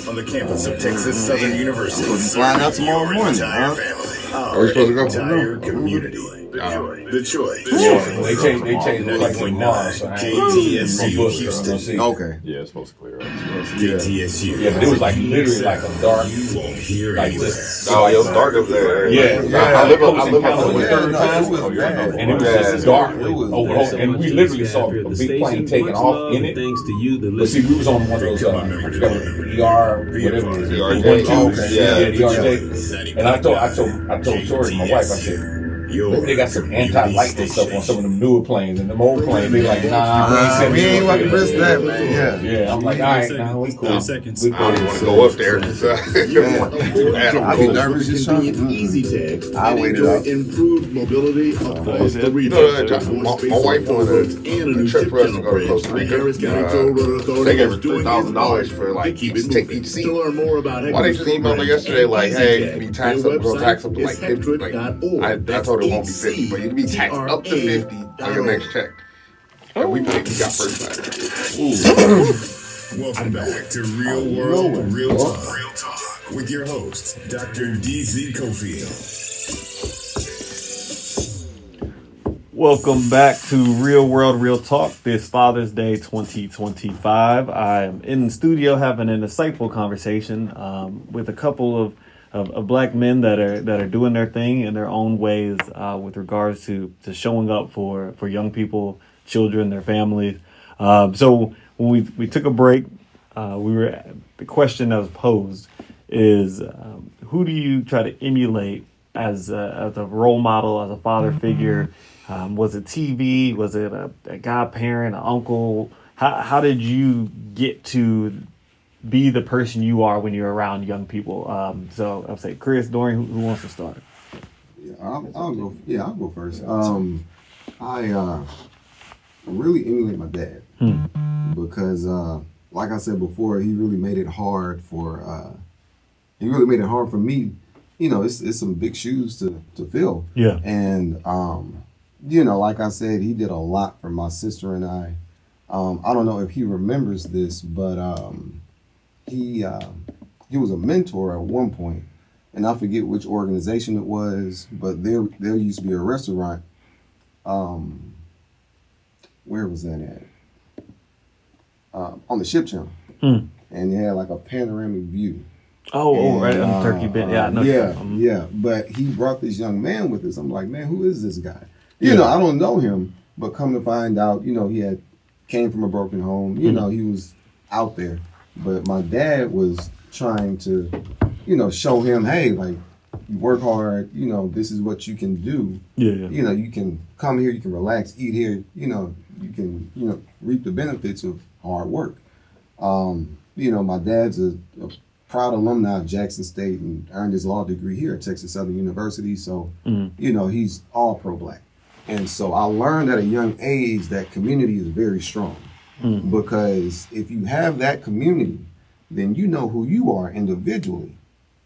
On the campus of Texas Southern University. Flying out tomorrow morning, Are we supposed to go? Entire community. The choice. They changed it like tomorrow, so I KTSU Houston. Okay. Yeah, it's supposed to clear up. KTSU. yeah, but it was like literally like a dark, You won't hear like anywhere. just. Oh, it was dark up there. Yeah, I live on the third time, and it was just dark. And we literally saw a big plane taking off in it. Thanks to you, the But see, we was on one of those ER, whatever it is, the ERJ. And I told Tori, my wife, I said, they got some anti-lightning stuff on some of them newer planes, and them old planes, they like, nah, we ain't want to risk that, man. Yeah, I'm like, all right, now we cool. I don't want to go up there. I'll be nervous as something. Easy tags. I'll wait it out. Improved mobility across the region. My wife wanted a trip for us to go to Costa Rica. They gave her $3,000 for like take each seat. To learn more about Why they just emailed me yesterday like, hey, you be taxed up, bro, tax up to like 50. Like, I told her it won't be 50, but you can be taxed up to 50 on your next check. And we got first class. Welcome back to Real World, Real Talk with your host, Dr. DZ Cofield. Welcome back to Real World, Real Talk this Father's Day 2025. I am in the studio having an insightful conversation with a couple of of black men that are doing their thing in their own ways with regards to showing up for young people, children, their families. So when we took a break, the question that was posed is who do you try to emulate as a role model, as a father figure? Was it TV? Was it a godparent, an uncle? How did you get to be the person you are when you're around young people? So I'll say Chris, Dorian, who wants to start? Yeah, I'll go. Yeah, I'll go first. I really emulate my dad because, like I said before, he really made it hard for me. You know, it's some big shoes to fill. Yeah. And you know, like I said, he did a lot for my sister and I. I don't know if he remembers this, but he was a mentor at one point, and I forget which organization it was, but there used to be a restaurant. Where was that at? On the Ship Channel, and they had like a panoramic view. Oh, right on the turkey bent. Yeah, I know. Yeah. But he brought this young man with us. I'm like, man, who is this guy? You know, I don't know him, but come to find out, you know, he came from a broken home. You know, he was out there. But my dad was trying to, you know, show him, hey, like, you work hard, you know, this is what you can do. Yeah. You know, you can come here, you can relax, eat here, you know, you can, you know, reap the benefits of hard work. You know, my dad's a proud alumni of Jackson State and earned his law degree here at Texas Southern University. So, you know, he's all pro-black. And so I learned at a young age that community is very strong because if you have that community, then you know who you are individually.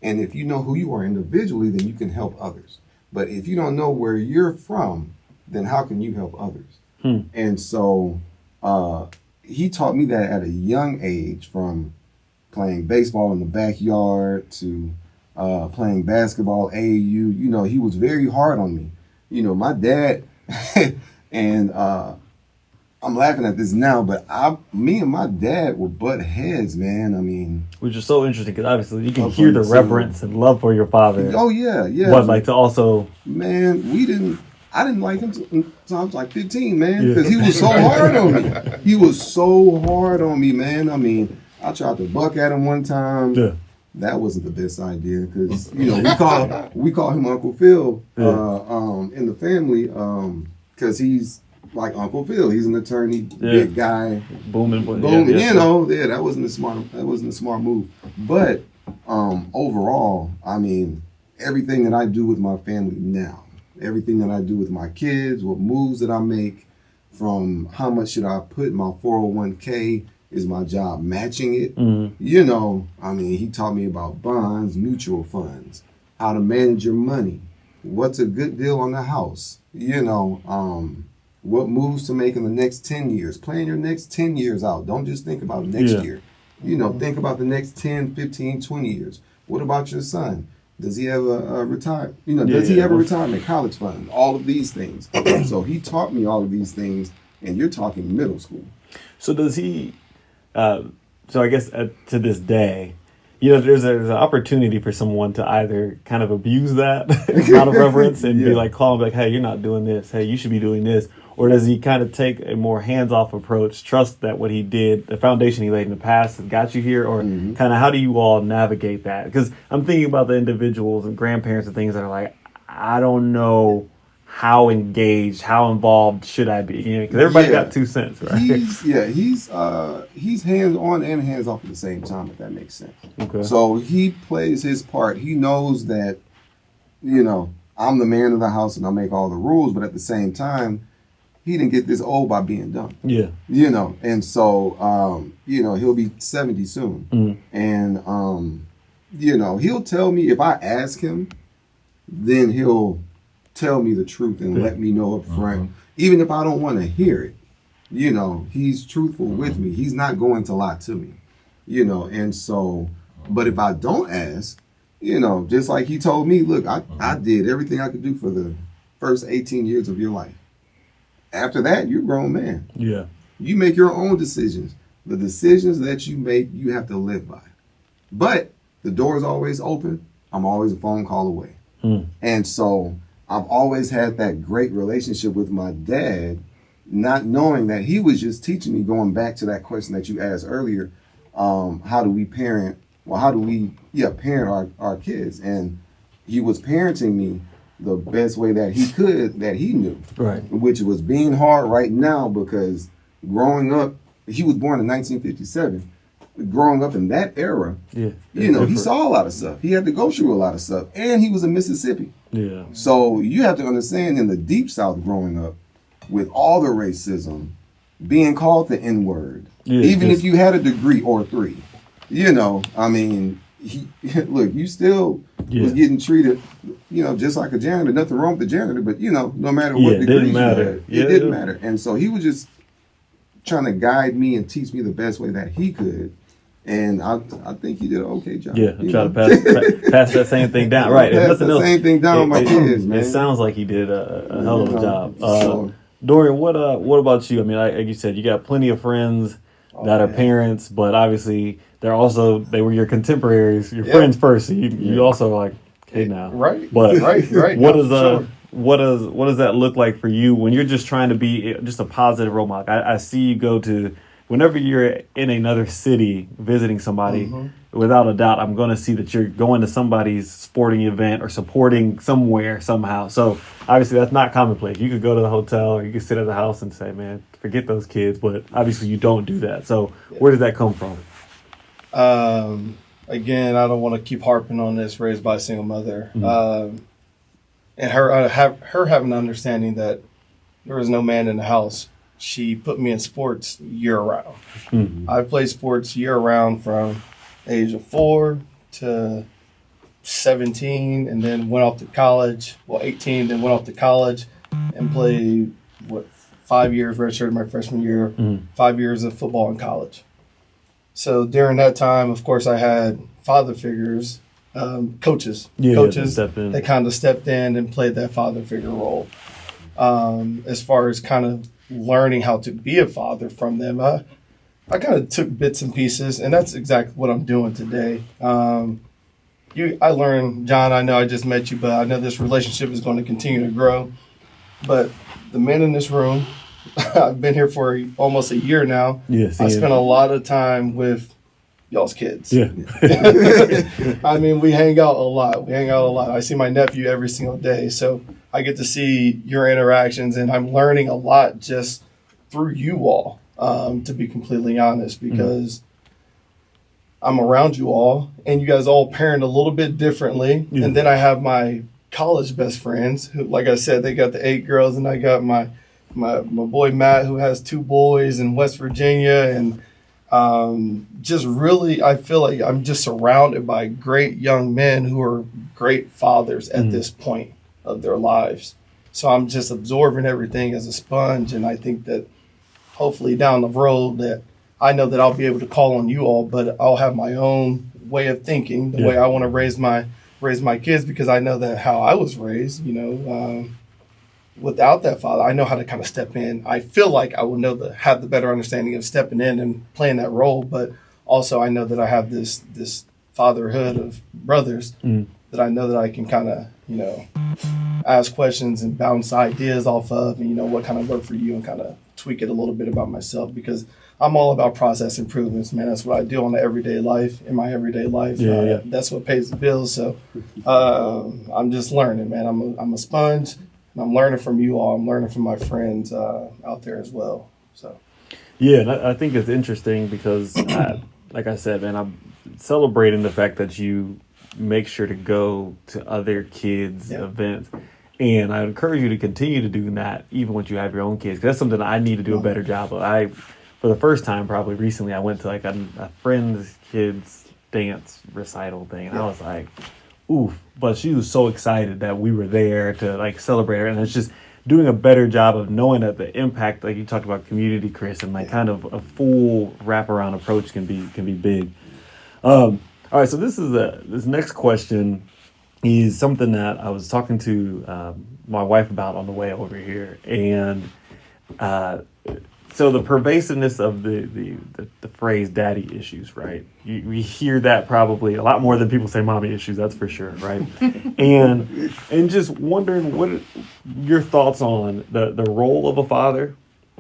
And if you know who you are individually, then you can help others. But if you don't know where you're from, then how can you help others? And so he taught me that at a young age, from playing baseball in the backyard to playing basketball, AAU. You know, he was very hard on me. You know, my dad, and I'm laughing at this now, but me and my dad were butt heads, man. I mean, which is so interesting because obviously you can hear the reverence and love for your father. Oh yeah. But like to also, man, I didn't like him until I was like 15, man, because he was so hard on me. He was so hard on me, man. I mean, I tried to buck at him one time. Yeah. That wasn't the best idea because, you know, we call him Uncle Phil in the family because he's like Uncle Phil. He's an attorney, big guy, booming. You know, that wasn't a smart move. But overall, I mean, everything that I do with my family now, everything that I do with my kids, what moves that I make, from how much should I put in my 401k. Is my job matching it? You know, I mean, he taught me about bonds, mutual funds, how to manage your money, what's a good deal on the house, you know, what moves to make in the next 10 years. Plan your next 10 years out. Don't just think about next year. You know, think about the next 10, 15, 20 years. What about your son? Does he have a retire? You know, does he have a retirement, college fund? All of these things. So he taught me all of these things, and you're talking middle school. So does he... so I guess to this day, you know, there's an opportunity for someone to either kind of abuse that amount of reverence and be like, call him like, hey, you're not doing this. Hey, you should be doing this. Or does he kind of take a more hands-off approach, trust that what he did, the foundation he laid in the past has got you here? Or kind of how do you all navigate that? Because I'm thinking about the individuals and grandparents and things that are like, I don't know how engaged, how involved should I be? You know, because everybody got 2 cents, right? He's hands on and hands off at the same time, if that makes sense. Okay. So he plays his part. He knows that, you know, I'm the man of the house and I make all the rules, but at the same time, he didn't get this old by being dumb. Yeah. You know, and so, you know, he'll be 70 soon. And, you know, he'll tell me, if I ask him, then he'll tell me the truth and let me know up front, even if I don't want to hear it. You know, he's truthful with me. He's not going to lie to me, you know. And so, but if I don't ask, you know, just like he told me, look, I did everything I could do for the first 18 years of your life. After that, you're a grown man. Yeah. You make your own decisions. The decisions that you make, you have to live by. But the door is always open. I'm always a phone call away. And so I've always had that great relationship with my dad, not knowing that he was just teaching me, going back to that question that you asked earlier, how do we parent? Well, how do we parent our kids? And he was parenting me the best way that he could, that he knew. Right. Which was being hard right now, because growing up, he was born in 1957. Growing up in that era, he saw a lot of stuff. He had to go through a lot of stuff. And he was in Mississippi. Yeah. So you have to understand, in the deep South growing up, with all the racism, being called the N-word, even if you had a degree or 3, I mean, you still was getting treated, just like a janitor. Nothing wrong with the janitor, but, no matter what degree you had, it didn't matter. And so he was just trying to guide me and teach me the best way that he could. And I think he did an okay job. Yeah, try to pass that same thing down. Right. Pass the same thing down with my kids, man. It sounds like he did a hell of a job. Dorian, what about you? I mean, like you said, you got plenty of friends that are parents, but obviously they were your contemporaries, your friends first. So you also are like, hey now. Right. But right. What does that look like for you when you're just trying to be just a positive role model? I see you go to, whenever you're in another city visiting somebody, without a doubt, I'm going to see that you're going to somebody's sporting event or supporting somewhere somehow. So obviously that's not commonplace. You could go to the hotel or you could sit at the house and say, man, forget those kids. But obviously you don't do that. So where does that come from? Again, I don't want to keep harping on this, raised by a single mother. And her having an understanding that there was no man in the house. She put me in sports year round. I played sports year round from age of 4 to 17, and then went off to college. 18, then went off to college and played 5 years, redshirted my freshman year, 5 years of football in college. So during that time, of course, I had father figures, coaches that kind of stepped in and played that father figure role. As far as kind of learning how to be a father from them, I kind of took bits and pieces, and that's exactly what I'm doing today. I learned, John, I know I just met you, but I know this relationship is going to continue to grow. But the men in this room, I've been here for almost a year now. I spent a lot of time with y'all's kids. Yeah. I mean, we hang out a lot. I see my nephew every single day. So I get to see your interactions, and I'm learning a lot just through you all, to be completely honest, because I'm around you all, and you guys all parent a little bit differently. And then I have my college best friends who, like I said, they got the 8 girls, and I got my boy Matt, who has 2 boys in West Virginia. And just really, I feel like I'm just surrounded by great young men who are great fathers at this point of their lives. So I'm just absorbing everything as a sponge. And I think that hopefully down the road that I know that I'll be able to call on you all, but I'll have my own way of thinking, the way I want to raise my kids, because I know that how I was raised, without that father, I know how to kind of step in. I feel like I will have the better understanding of stepping in and playing that role, but also I know that I have this fatherhood of brothers that I know that I can kind of, ask questions and bounce ideas off of, and what kind of work for you, and kind of tweak it a little bit about myself, because I'm all about process improvements, man. That's what I do in my everyday life. That's what pays the bills. So I'm just learning, man. I'm a sponge. And I'm learning from you all. I'm learning from my friends out there as well. So, yeah, and I think it's interesting because, like I said, man, I'm celebrating the fact that you make sure to go to other kids' events. And I encourage you to continue to do that even when you have your own kids. 'Cause that's something I need to do a better job of. For the first time probably recently, I went to like a friend's kids' dance recital thing. And I was like, oof. But she was so excited that we were there to like celebrate her. And it's just doing a better job of knowing that the impact, like you talked about community, Chris, and like kind of a full wraparound approach can be big. All right, so this next question is something that I was talking to my wife about on the way over here, and so the pervasiveness of the phrase "daddy issues," right? We hear that probably a lot more than people say "mommy issues." That's for sure, right? and just wondering what your thoughts on the role of a father,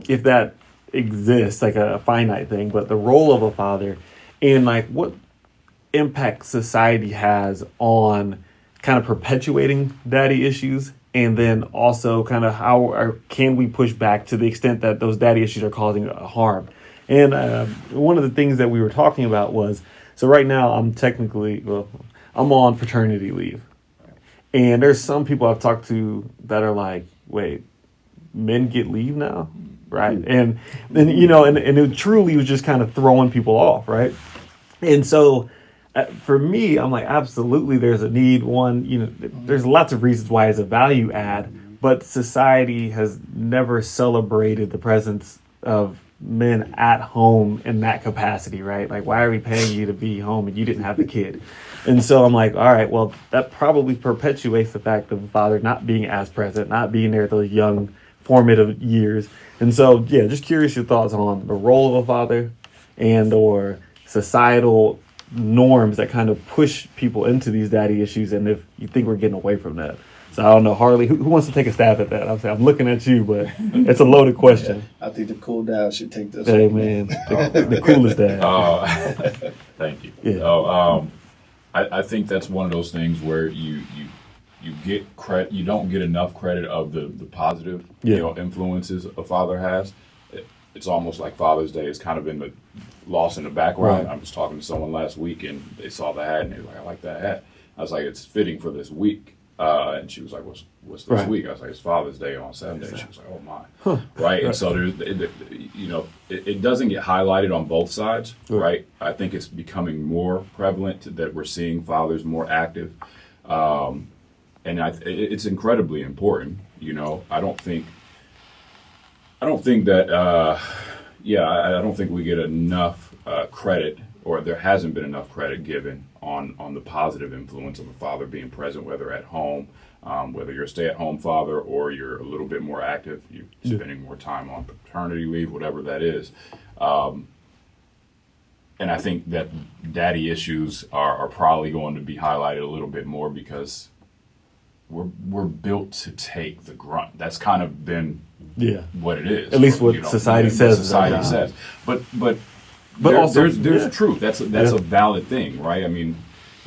if that exists, like a finite thing, but the role of a father, and like what impact society has on kind of perpetuating daddy issues. And then also kind of how can we push back to the extent that those daddy issues are causing harm? And one of the things that we were talking about was, so right now I'm on paternity leave. And there's some people I've talked to that are like, wait, men get leave now? Right. And then, and it truly was just kind of throwing people off. Right. And so for me, I'm like, absolutely, there's a need. One, there's lots of reasons why it's a value add, but society has never celebrated the presence of men at home in that capacity, right? Like, why are we paying you to be home and you didn't have the kid? And so I'm like, all right, well, that probably perpetuates the fact of the father not being as present, not being there at those young formative years. And so, yeah, just curious your thoughts on the role of a father and or societal norms that kind of push people into these daddy issues, and if you think we're getting away from that. So I don't know, Harley, who wants to take a stab at that? I'm looking at you, but it's a loaded question. I think the cool dad should take this hey, one. Man, the coolest dad. Thank you. Yeah. I think that's one of those things where you get credit, you don't get enough credit of the positive influences a father has. It's almost like Father's Day is kind of in the lost in the background. Right. I was talking to someone last week and they saw the hat and they were like, I like that hat. I was like, it's fitting for this week. And she was like, what's this week? I was like, it's Father's Day on Saturday. She was like, oh my. Right. And so it doesn't get highlighted on both sides. Right. I think it's becoming more prevalent that we're seeing fathers more active. And it's incredibly important. I don't think that, I don't think we get enough credit, or there hasn't been enough credit given on the positive influence of a father being present, whether at home, whether you're a stay-at-home father or you're a little bit more active, you're spending more time on paternity leave, whatever that is. And I think that daddy issues are probably going to be highlighted a little bit more because we're built to take the grunt. That's kind of been what it is. At least what society says. Society says. But also there's truth. That's a valid thing, right? I mean,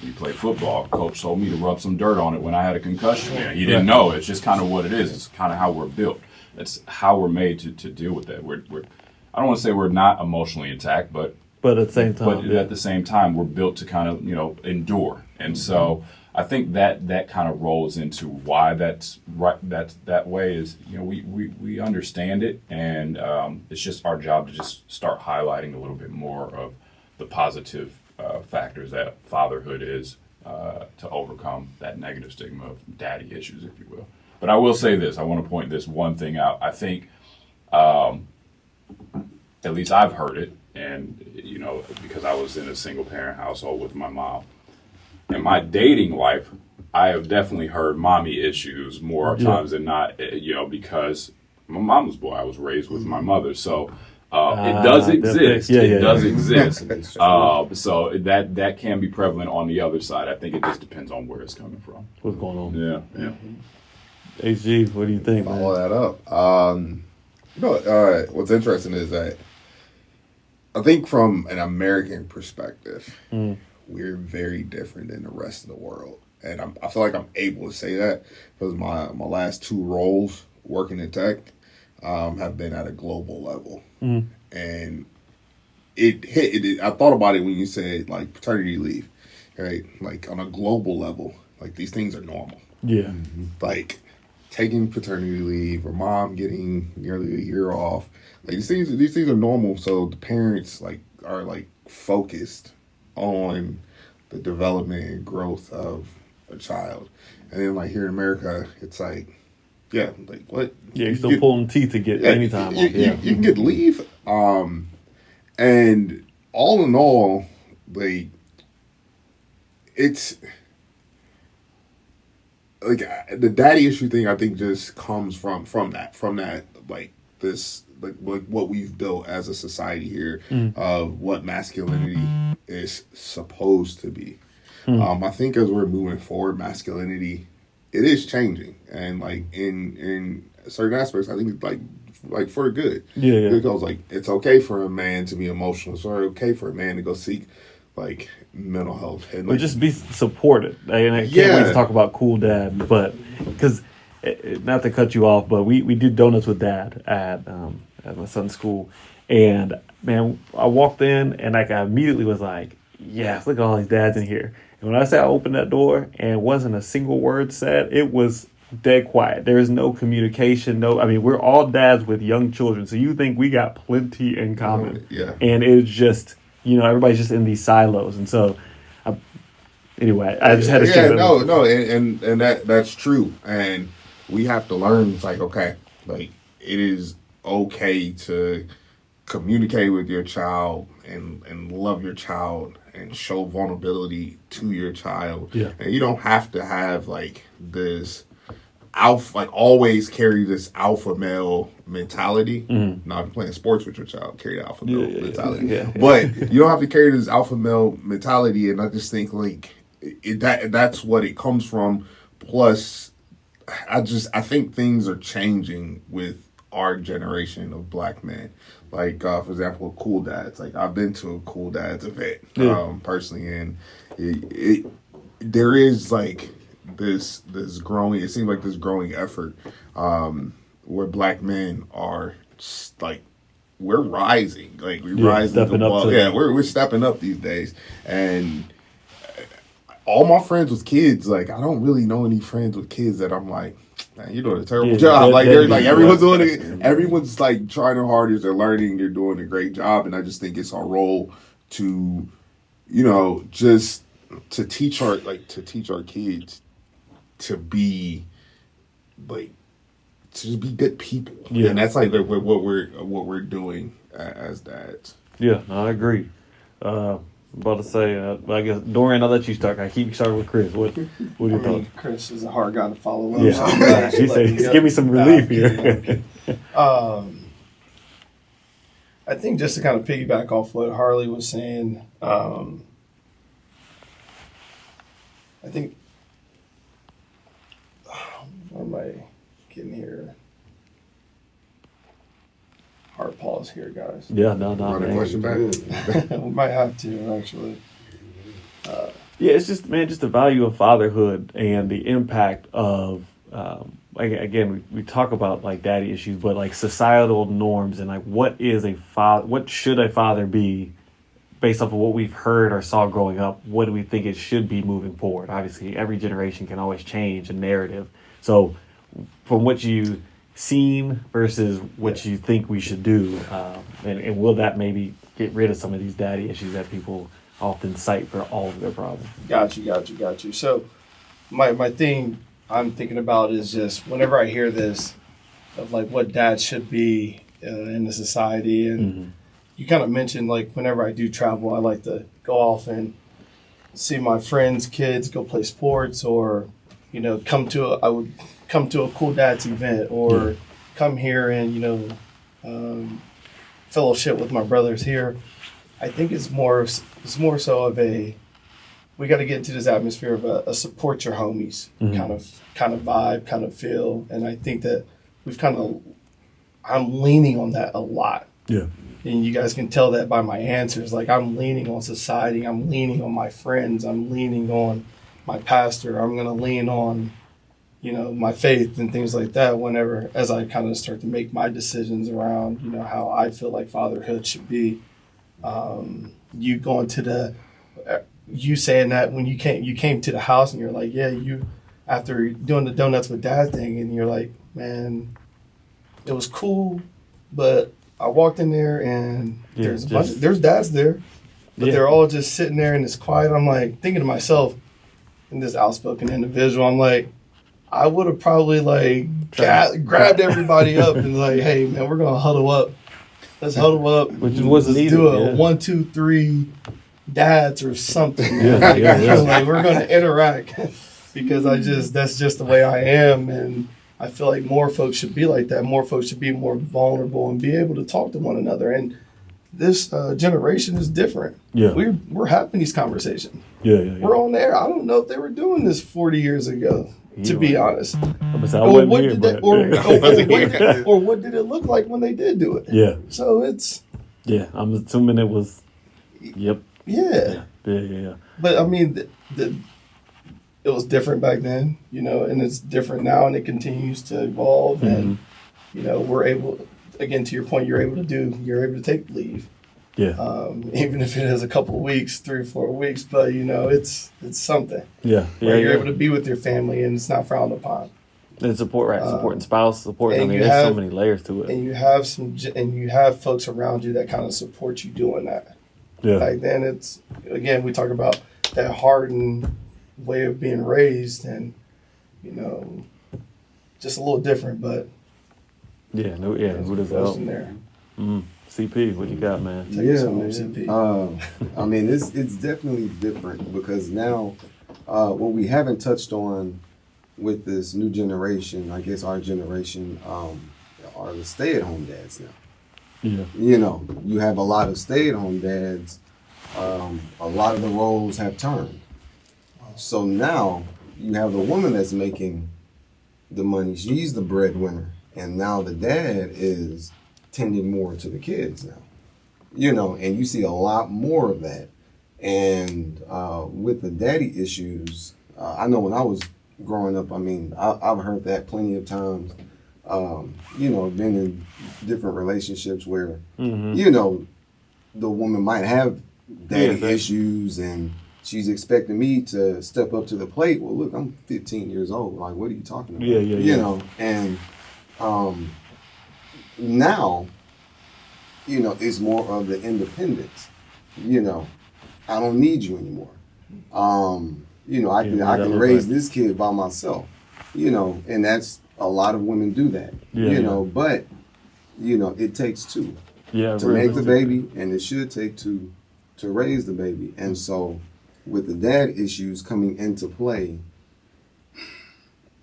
you play football. Coach told me to rub some dirt on it when I had a concussion. He didn't know. It's just kind of what it is. It's kind of how we're built. That's how we're made to deal with that. I don't want to say we're not emotionally intact, but at the same time, we're built to kind of endure. And so I think that kind of rolls into why that's right. That way is we understand it, and it's just our job to just start highlighting a little bit more of the positive factors that fatherhood is to overcome that negative stigma of daddy issues, if you will. But I will say this: I want to point this one thing out. I think, at least I've heard it, and because I was in a single parent household with my mom. In my dating life, I have definitely heard mommy issues more times than not, because I'm a mama's boy. I was raised with my mother. So it does exist. It does exist. So that can be prevalent on the other side. I think it just depends on where it's coming from. What's going on? Yeah. HG, what do you think, man? Follow that up. What's interesting is that I think from an American perspective, we're very different than the rest of the world. And I feel like I'm able to say that because my last two roles working in tech have been at a global level. And I thought about it when you said like paternity leave, right? Like on a global level, like these things are normal. Yeah. Like taking paternity leave or mom getting nearly a year off. Like these things are normal. So the parents are focused on the development and growth of a child. And then here in America, it's what? Yeah, you're still pulling teeth to get any time off. You can get leave. And all in all, it's the daddy issue thing I think just comes from that this like what we've built as a society here of what masculinity is supposed to be. I think as we're moving forward, masculinity, it is changing, and like in certain aspects, I think it's like for good. Yeah. Because like it's okay for a man to be emotional. It's okay for a man to go seek like mental health and or just be supported. And I can't wait to talk about Cool Dad, but because not to cut you off, but we did donuts with Dad at my son's school, and man, I walked in and like I immediately was like, yes, look at all these dads in here. And when I say I opened that door and wasn't a single word said, it was dead quiet. There is no communication. We're all dads with young children, so you think we got plenty in common. Yeah. And it's just, everybody's just in these silos. And so, anyway, I just had to share that. No, and that's true. And we have to learn. It's like, okay, like it is okay to communicate with your child and love your child and show vulnerability to your child. Yeah. And you don't have to have like this alpha, like always carry this alpha male mentality. Now, if you're playing sports with your child, carry the alpha male mentality. Yeah. But you don't have to carry this alpha male mentality. And I just think like that's what it comes from. Plus, I think things are changing with our generation of black men. Like, for example, Cool Dads. Like, I've been to a Cool Dads event personally, and there is like this growing. It seems like this growing effort where black men are just, like, we're rising. Like we're rising to the ball. Yeah, we're stepping up these days, and all my friends with kids. Like, I don't really know any friends with kids that I'm like, man, you're doing a terrible job. Everyone's doing it. Everyone's like trying their hardest. They're learning. They're doing a great job. And I just think it's our role to, just to teach our kids to be like to just be good people. Yeah. And that's like what we're doing as dads. Yeah, I agree. I'm about to say, I guess, Dorian, I'll let you start. I keep starting with Chris. What do you think? Chris is a hard guy to follow up. Yeah, he said, give me some relief here. I think just to kind of piggyback off what Harley was saying, I think, where am I getting here? Hard pause here, guys. Yeah, no. Question back. We might have to, actually. It's just the value of fatherhood and the impact of, again, we talk about like daddy issues, but like societal norms and like what should a father be based off of what we've heard or saw growing up? What do we think it should be moving forward? Obviously, every generation can always change a narrative. So from what you seen versus what you think we should do, and will that maybe get rid of some of these daddy issues that people often cite for all of their problems? Got you. So my thing I'm thinking about is just whenever I hear this of like what dad should be in the society, and you kind of mentioned like whenever I do travel, I like to go off and see my friends' kids go play sports, or I would come to a Cool Dads event, or come here and fellowship with my brothers here. I think it's more so of a, we got to get into this atmosphere of a support your homies kind of vibe, kind of feel, and I think that I'm leaning on that a lot. Yeah. And you guys can tell that by my answers. Like, I'm leaning on society, I'm leaning on my friends, I'm leaning on my pastor, I'm going to lean on my faith and things like that as I kind of start to make my decisions around, how I feel like fatherhood should be. You going to you saying that when you came to the house and you're like, after doing the donuts with dad thing, and you're like, man, it was cool, but I walked in there and there's dads there, but they're all just sitting there and it's quiet. I'm like thinking to myself, in this outspoken individual, I'm like, I would have probably grabbed everybody up and like, hey man, we're gonna huddle up. Let's huddle up. Which wasn't easy. Do a 1, 2, 3 dads or something. Like, we're gonna interact because that's just the way I am. And I feel like more folks should be like that. More folks should be more vulnerable and be able to talk to one another. And this generation is different. Yeah. We're having these conversations. Yeah. We're on there. I don't know if they were doing this 40 years ago, to be honest. Or what did it look like when they did do it? Yeah. So it's... Yeah, I'm assuming it was... Yep. Yeah. But I mean, it was different back then, you know, and it's different now, and it continues to evolve. And, you know, we're able... Again, to your point, you're able to take leave. Yeah. Even if it is a couple of weeks, 3 or 4 weeks, but you know, it's something. Yeah. You're able to be with your family and it's not frowned upon. And supporting spouse, supporting. I mean, there's so many layers to it. And you have folks around you that kind of support you doing that. Yeah. Like then it's, again, we talk about that hardened way of being raised, and you know, just a little different, but. Yeah, who does that help? There. CP, what you got, man? CP. I mean, it's definitely different because now, what we haven't touched on with this new generation, I guess our generation, are the stay-at-home dads now. Yeah. You know, you have a lot of stay-at-home dads. A lot of the roles have turned. So now you have the woman that's making the money. She's the breadwinner. And now the dad is tending more to the kids now, you know, and you see a lot more of that. And with the daddy issues, I know when I was growing up, I mean, I've heard that plenty of times, you know, been in different relationships where, you know, the woman might have daddy issues and she's expecting me to step up to the plate. Well, look, I'm 15 years old. Like, what are you talking about? You know, and now, you know, it's more of the independence. You know, I don't need you anymore. You know, I can raise this kid by myself. You know, and that's a lot of women do that. You know, but you know, it takes two to make the baby, and it should take two to raise the baby. And so, with the dad issues coming into play,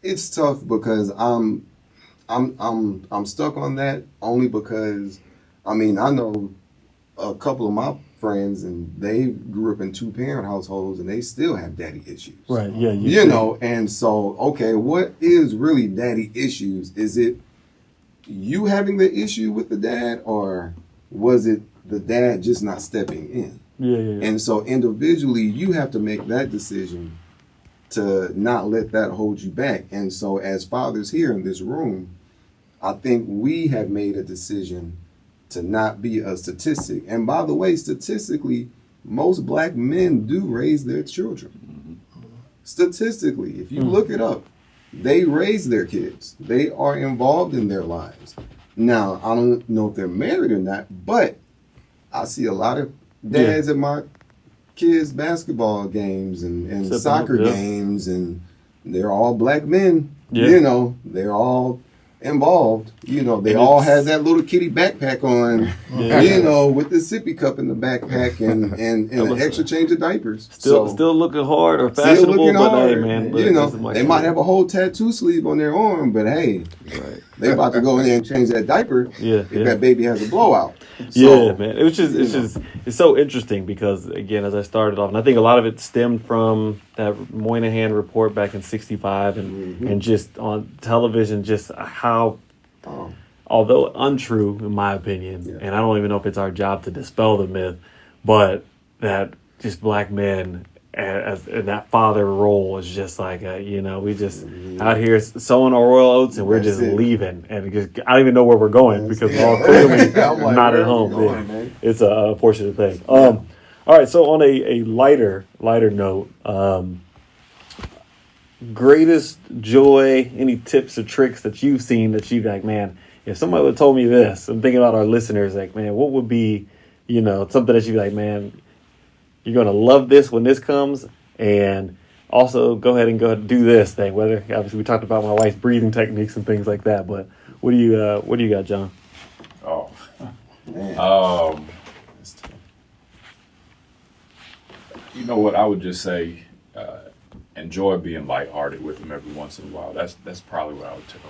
it's tough because I'm stuck on that only because, I mean, I know a couple of my friends and they grew up in 2-parent households and they still have daddy issues. Right, yeah. You know, and so, okay, what is really daddy issues? Is it you having the issue with the dad, or was it the dad just not stepping in? Yeah. And so individually, you have to make that decision to not let that hold you back. And so as fathers here in this room, I think we have made a decision to not be a statistic. And by the way, statistically, most black men do raise their children. Statistically, if you look it up, they raise their kids. They are involved in their lives. Now, I don't know if they're married or not, but I see a lot of dads at my kids' basketball games and soccer games, and they're all black men. You know, they're all involved. You know, they all have that little kitty backpack on, you know, with the sippy cup in the backpack and an extra change of diapers. Still looking hard or fashionable, but hard. Hey, man, you know, they might have a whole tattoo sleeve on their arm, but hey, they about to go in there and change that diaper if that baby has a blowout. So, man, it's so interesting because, again, as I started off, and I think a lot of it stemmed from that Moynihan report back in '65 and just on television, just how, although untrue in my opinion, and I don't even know if it's our job to dispel the myth, but that just black men as in that father role is just like, you know, we just out here sowing our royal oats and we're just leaving, and just, I don't even know where we're going because we're all clearly not at home. It's a fortunate thing. All right, so on a lighter note, greatest joy, any tips or tricks that you've seen that you've like, man, if somebody would have told me this, I'm thinking about our listeners, like, man, what would be, you know, something that you'd be like, man, you're going to love this when this comes, and also go ahead and do this thing. Whether, obviously, we talked about my wife's breathing techniques and things like that, but what do you got, John? Oh, man. You know what I would just say, and enjoy being lighthearted with them every once in a while. That's probably what I would tell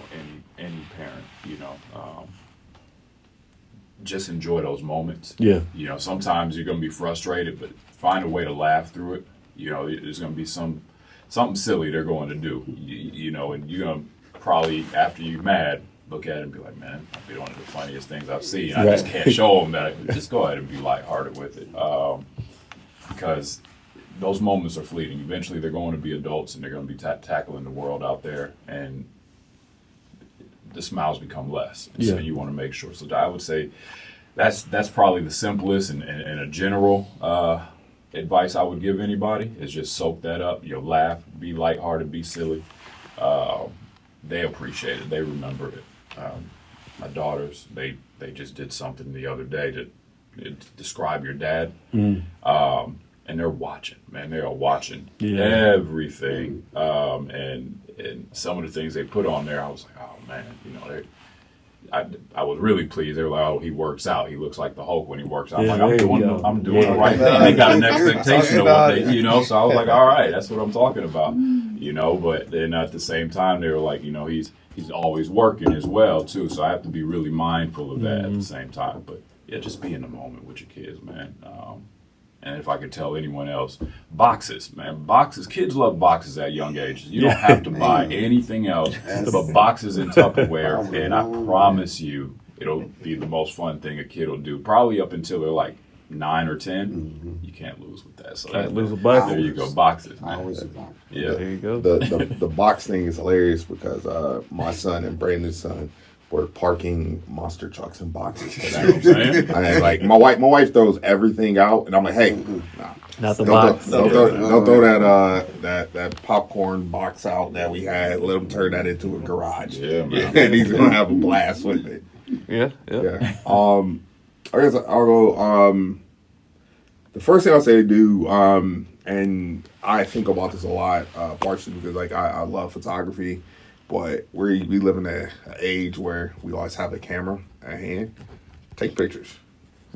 any parent. Just enjoy those moments. Yeah. Sometimes you're gonna be frustrated, but find a way to laugh through it. There's gonna be something silly they're going to do. And you're gonna probably, after you're mad, look at it and be like, man, I'll be one of the funniest things I've seen. I just can't show them that. Just go ahead and be lighthearted with it. Because those moments are fleeting. Eventually they're going to be adults and they're going to be tackling the world out there, and the smiles become less. So you want to make sure. So I would say that's probably the simplest and a general advice I would give anybody is just soak that up. Laugh, be lighthearted, be silly. They appreciate it. They remember it. My daughters, they just did something the other day to describe your dad. And they're watching, man. They are watching everything. And some of the things they put on there, I was like, oh man, I was really pleased. They were like, oh, he works out. He looks like the Hulk when he works out. I'm like, I'm doing the right thing. They got an expectation of what they, so I was like, all right, that's what I'm talking about, but then at the same time, they were like, he's always working as well too. So I have to be really mindful of that at the same time. But yeah, just be in the moment with your kids, man. And if I could tell anyone else, boxes, man. Boxes. Kids love boxes at young ages. You don't have to buy anything else but boxes and Tupperware. And I promise you, it'll be the most fun thing a kid will do. Probably up until they're like 9 or 10. You can't lose with that. So can't lose a box. There you go, boxes. Man. Always a box. Yeah. There you go. The box thing is hilarious because my son and Brandon's son were parking monster trucks in boxes. You know what I'm saying? And like my wife throws everything out, and I'm like, hey, not the box. Don't throw that popcorn box out that we had. Let them turn that into a garage. Yeah, man. And he's gonna have a blast with it. Yeah. I guess I'll go. The first thing I'll say to do, and I think about this a lot, partially because like I love photography. But we live in an age where we always have a camera at hand. Take pictures.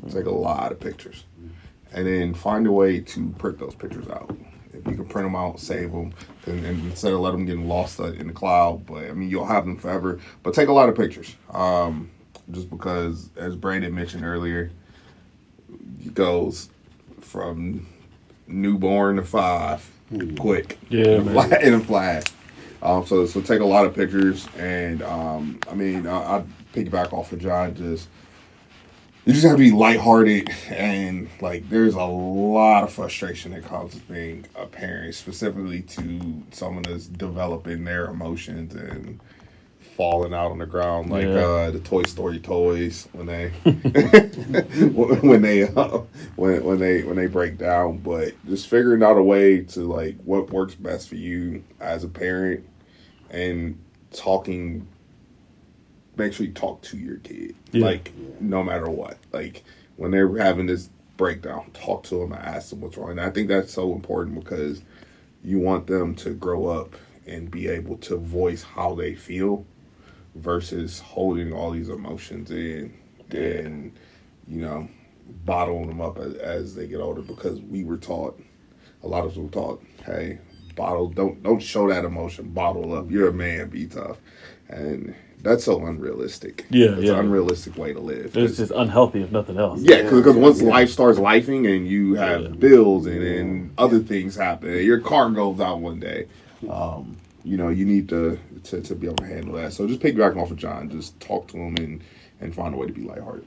Take a lot of pictures. And then find a way to print those pictures out. If you can print them out, save them, and instead of let them get lost in the cloud. But, I mean, you'll have them forever. But take a lot of pictures. Just because, as Brandon mentioned earlier, it goes from newborn to 5 quick. Yeah, in a flash. So take a lot of pictures, and I piggyback off of John. You just have to be lighthearted, and like there's a lot of frustration that comes with being a parent, specifically to someone that's developing their emotions and falling out on the ground like the Toy Story toys when they when they break down. But just figuring out a way to like what works best for you as a parent. And make sure you talk to your kid, like no matter what. Like when they're having this breakdown, talk to them and ask them what's wrong. And I think that's so important because you want them to grow up and be able to voice how they feel versus holding all these emotions in and, bottling them up as they get older, because a lot of us were taught, hey, bottle, don't show that emotion, bottle up. You're a man, be tough. And that's so unrealistic. It's an unrealistic way to live. It's just unhealthy if nothing else. Yeah, because once life starts lifing and you have bills and then other things happen, and your car goes out one day, you need to be able to handle that. So just piggybacking off of John, just talk to him and find a way to be lighthearted.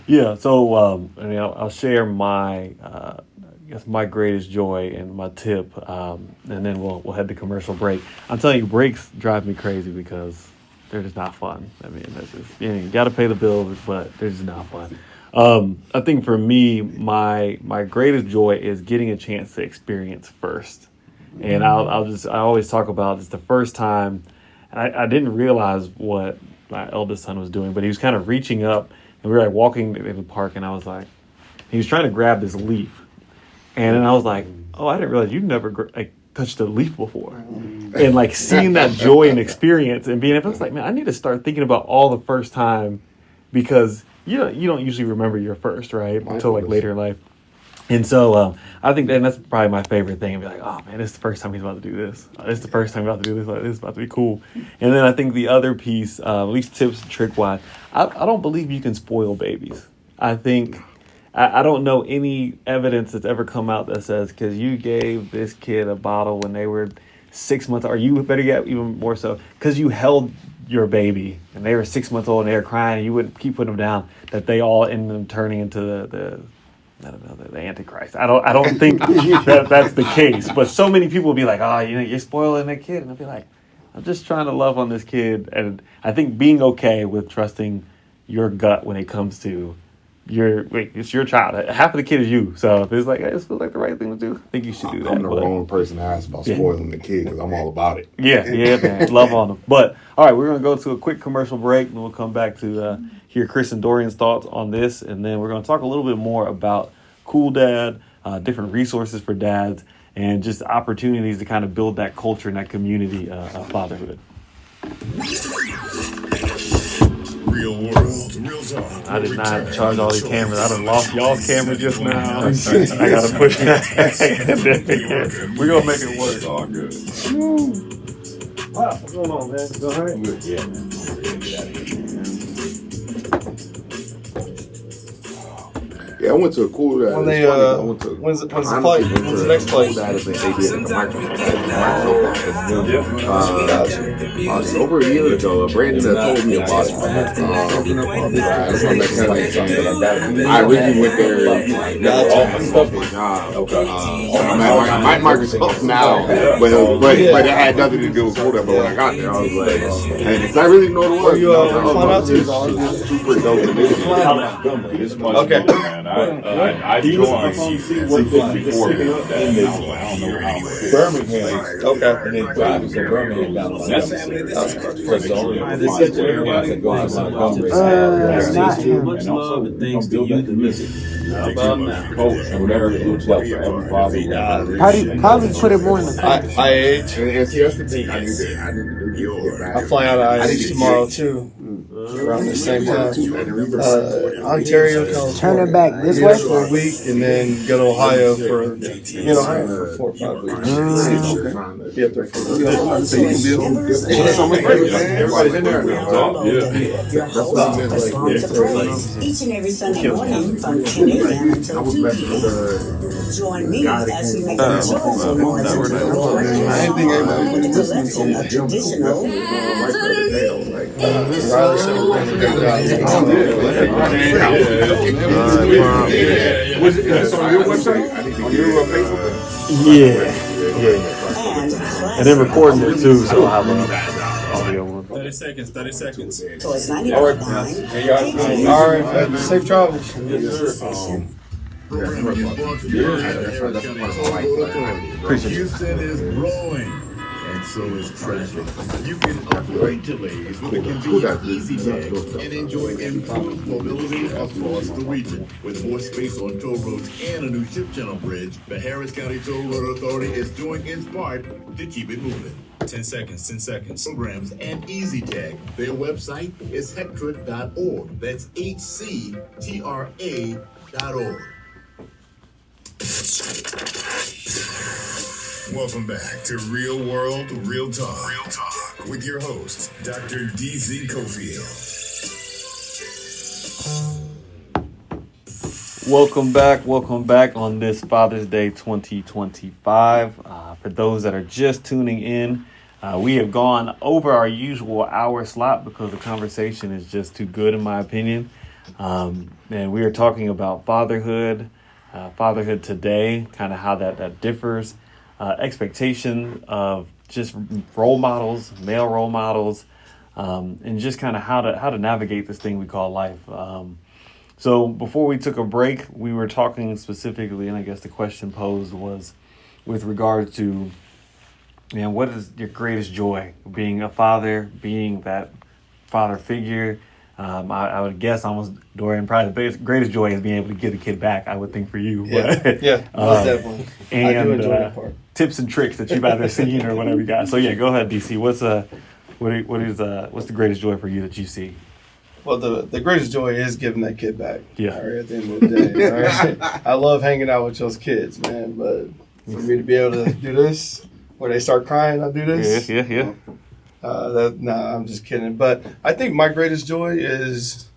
Yeah, so I'll share my my greatest joy and my tip, and then we'll head to commercial break. I'm telling you, breaks drive me crazy because they're just not fun. I mean, that's just, you got to pay the bills, but they're just not fun. I think for me, my greatest joy is getting a chance to experience first. And I always talk about it's the first time, and I didn't realize what my eldest son was doing, but he was kind of reaching up, and we were like walking in the park, and I was like, he was trying to grab this leaf. And then I was like, oh, I didn't realize you've never touched a leaf before. And like seeing that joy and experience and being, I was like, man, I need to start thinking about all the first time, because you don't usually remember your first, right? Until like later in life. And so I think that's probably my favorite thing. And be like, oh man, this is the first time he's about to do this. This is the first time he's about to do this. Like, this is about to be cool. And then I think the other piece, at least tips and trick wise, I don't believe you can spoil babies. I think I don't know any evidence that's ever come out that says because you gave this kid a bottle when they were 6 months, or you better get even more so because you held your baby and they were 6 months old and they were crying and you wouldn't keep putting them down, that they all ended up turning into the Antichrist. I don't think that's the case. But so many people will be like, oh, you're spoiling that kid. And I'll be like, I'm just trying to love on this kid. And I think being okay with trusting your gut when it comes to it's your child. Half of the kid is you. So if it's like, hey, this feels like the right thing to do, I think you should do that. I'm the wrong person to ask about spoiling the kid because I'm all about it. Yeah, man. Love on them. But all right, we're going to go to a quick commercial break and we'll come back to hear Chris and Dorian's thoughts on this. And then we're going to talk a little bit more about Cool Dad, different resources for dads, and just opportunities to kind of build that culture and that community of fatherhood. Real world, real talk. I did not have to charge all these cameras. I done lost y'all's camera just now. I got to push that. We're going to make it work. It's all good. Wow, what's going on, man? You all right? Good. Yeah, man. We're going to get out of here. Yeah, I went to a Cool Dad. When they, when's the flight? When's the next flight? They did like a Microsoft. Over a year ago, Brandon had told me about it. I originally went there. All my stuff was I'm at Microsoft now, but it had nothing to do with Cool Dad. But when I got there, I was like, hey, because I really didn't know what it was. Super dope. This much okay. Man. I joined before that. I don't know how. Birmingham. Okay. And then driving to Birmingham got like that's much love and thanks to you, the music. How about now? And whatever it looks like for everybody. Probably put it more in the IH. And see, that's the thing. I need to I fly out of IH tomorrow too. Around the same time. Ontario, California. Turn it back this way for a week and then go to Ohio for 4 or 5 weeks. Be up there for everybody's in there now. Each and every Sunday morning from 10 a.m. until 2 p.m. Join me as we make a joyful noise into the Lord with the collection of traditional Was it on your website? On your Facebook? Yeah. And then recording it too, so I'll have audio one. 30 seconds. Toys 99. All right, safe travels. Houston is growing, and so is traffic. You can upgrade to Lays with a convenient easy tag and enjoy improved mobility across the region. With more space on toll roads and a new ship channel bridge, the Harris County Toll Road Authority is doing its part to keep it moving. 10 seconds. Programs and easy tag. Their website is hectra.org. That's HCTRA.org. Welcome back to Real World, Real Talk with your host, Dr. DZ Cofield. Welcome back on this Father's Day 2025. For those that are just tuning in, we have gone over our usual hour slot because the conversation is just too good in my opinion. And we are talking about fatherhood today, kind of how that differs, expectation of just role models, male role models, and just kind of how to navigate this thing we call life. So before we took a break, we were talking specifically, and I guess the question posed was with regard to, what is your greatest joy? Being a father, being that father figure. I would guess almost, Dorian, probably the greatest joy is being able to get a kid back, I would think, for you. Yeah, most definitely. And I do enjoy that part. Tips and tricks that you've either seen or whatever you got. So yeah, go ahead, DC. What's the greatest joy for you that you see? Well, the greatest joy is giving that kid back. Yeah. All right, at the end of the day. All right? I love hanging out with those kids, man. But for me to be able to do this, where they start crying, I do this. Yeah. I'm just kidding. But I think my greatest joy is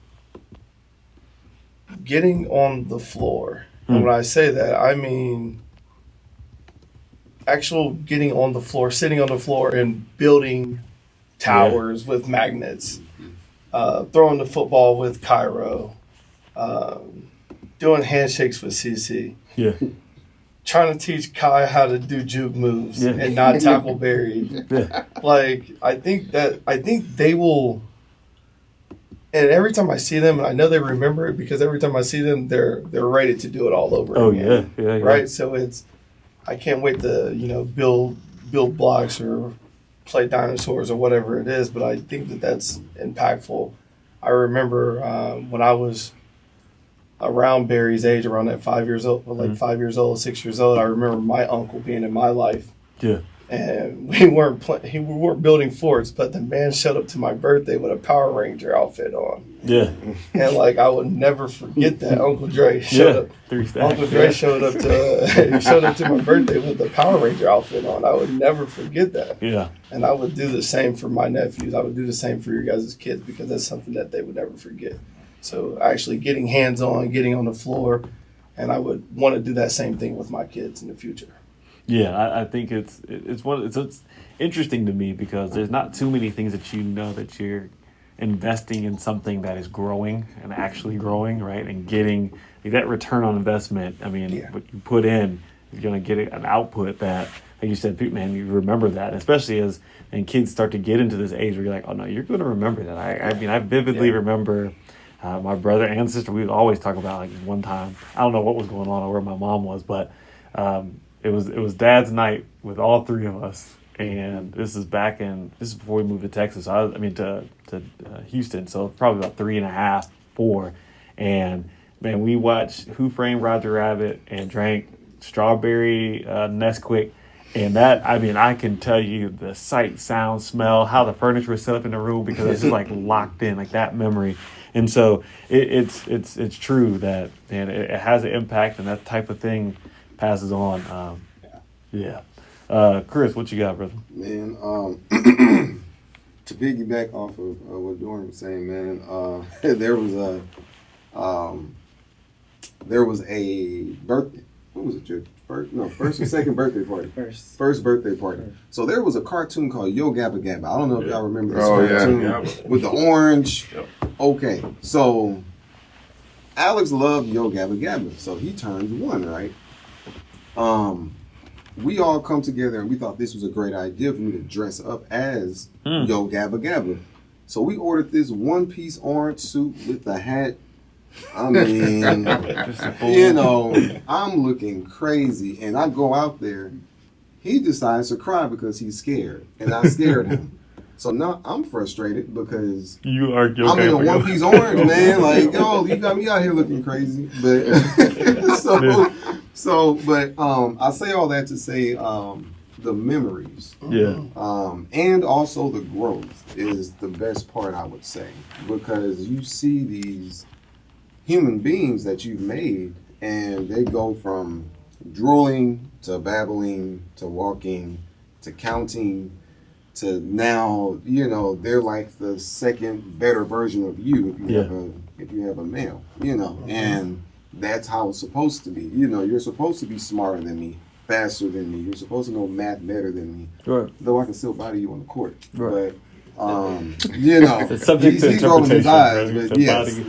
getting on the floor. And when I say that, I mean actual getting on the floor, sitting on the floor and building towers with magnets, throwing the football with Cairo, doing handshakes with CC. Yeah. Trying to teach Kai how to do juke moves and not tackle Barry. Yeah. Like, I think they will. And every time I see them, and I know they remember it because every time I see them, they're ready to do it all over again. Yeah. Right? So I can't wait to, build blocks or play dinosaurs or whatever it is, but I think that's impactful. I remember when I was around Barry's age, around that 5 years old, 5 years old, 6 years old, I remember my uncle being in my life. Yeah. And we weren't building forts, but the man showed up to my birthday with a Power Ranger outfit on. Yeah. And I would never forget that. Uncle Dre showed up. Uncle Dre showed up to my birthday with the Power Ranger outfit on. I would never forget that. Yeah. And I would do the same for my nephews. I would do the same for your guys' kids because that's something that they would never forget. So actually getting hands-on, getting on the floor, and I would want to do that same thing with my kids in the future. Yeah, I think it's interesting to me because there's not too many things that that you're investing in something that is growing and actually growing, right? And getting that return on investment. I mean, what you put in, you're going to get an output that, like you said, man, you remember that, especially as kids start to get into this age where you're like, oh no, you're going to remember that. I vividly remember my brother and sister. We would always talk about one time. I don't know what was going on or where my mom was, but. It was Dad's night with all three of us, and this is before we moved to Texas. To Houston, so probably about 3.5, 4, and man, we watched Who Framed Roger Rabbit and drank strawberry Nesquik, and that I can tell you the sight, sound, smell, how the furniture was set up in the room because it's just locked in that memory, and so it's true that it has an impact, and that type of thing passes on. Chris, what you got, brother? Man, to piggyback off of what Dorian was saying, man, there was a birthday. What was it, your first or second birthday party? First birthday party. So there was a cartoon called Yo Gabba Gabba. I don't know if y'all remember this cartoon with the orange. Yep. Okay, so Alex loved Yo Gabba Gabba, so he turned 1, right? We all come together and we thought this was a great idea for me to dress up as Yo Gabba Gabba. So we ordered this one-piece orange suit with the hat. I mean, I'm looking crazy. And I go out there. He decides to cry because he's scared. And I scared him. So now I'm frustrated because I'm in a one-piece orange, man. You got me out here looking crazy. But I say all that to say the memories. Yeah. And also the growth is the best part, I would say. Because you see these human beings that you've made, and they go from drooling to babbling to walking to counting to now, they're like the second better version of you if you have a male, and that's how it's supposed to be. You're supposed to be smarter than me, faster than me. You're supposed to know math better than me. Right. Though I can still body you on the court. Right. But it's subject to he's rolling his eyes, right? but yes,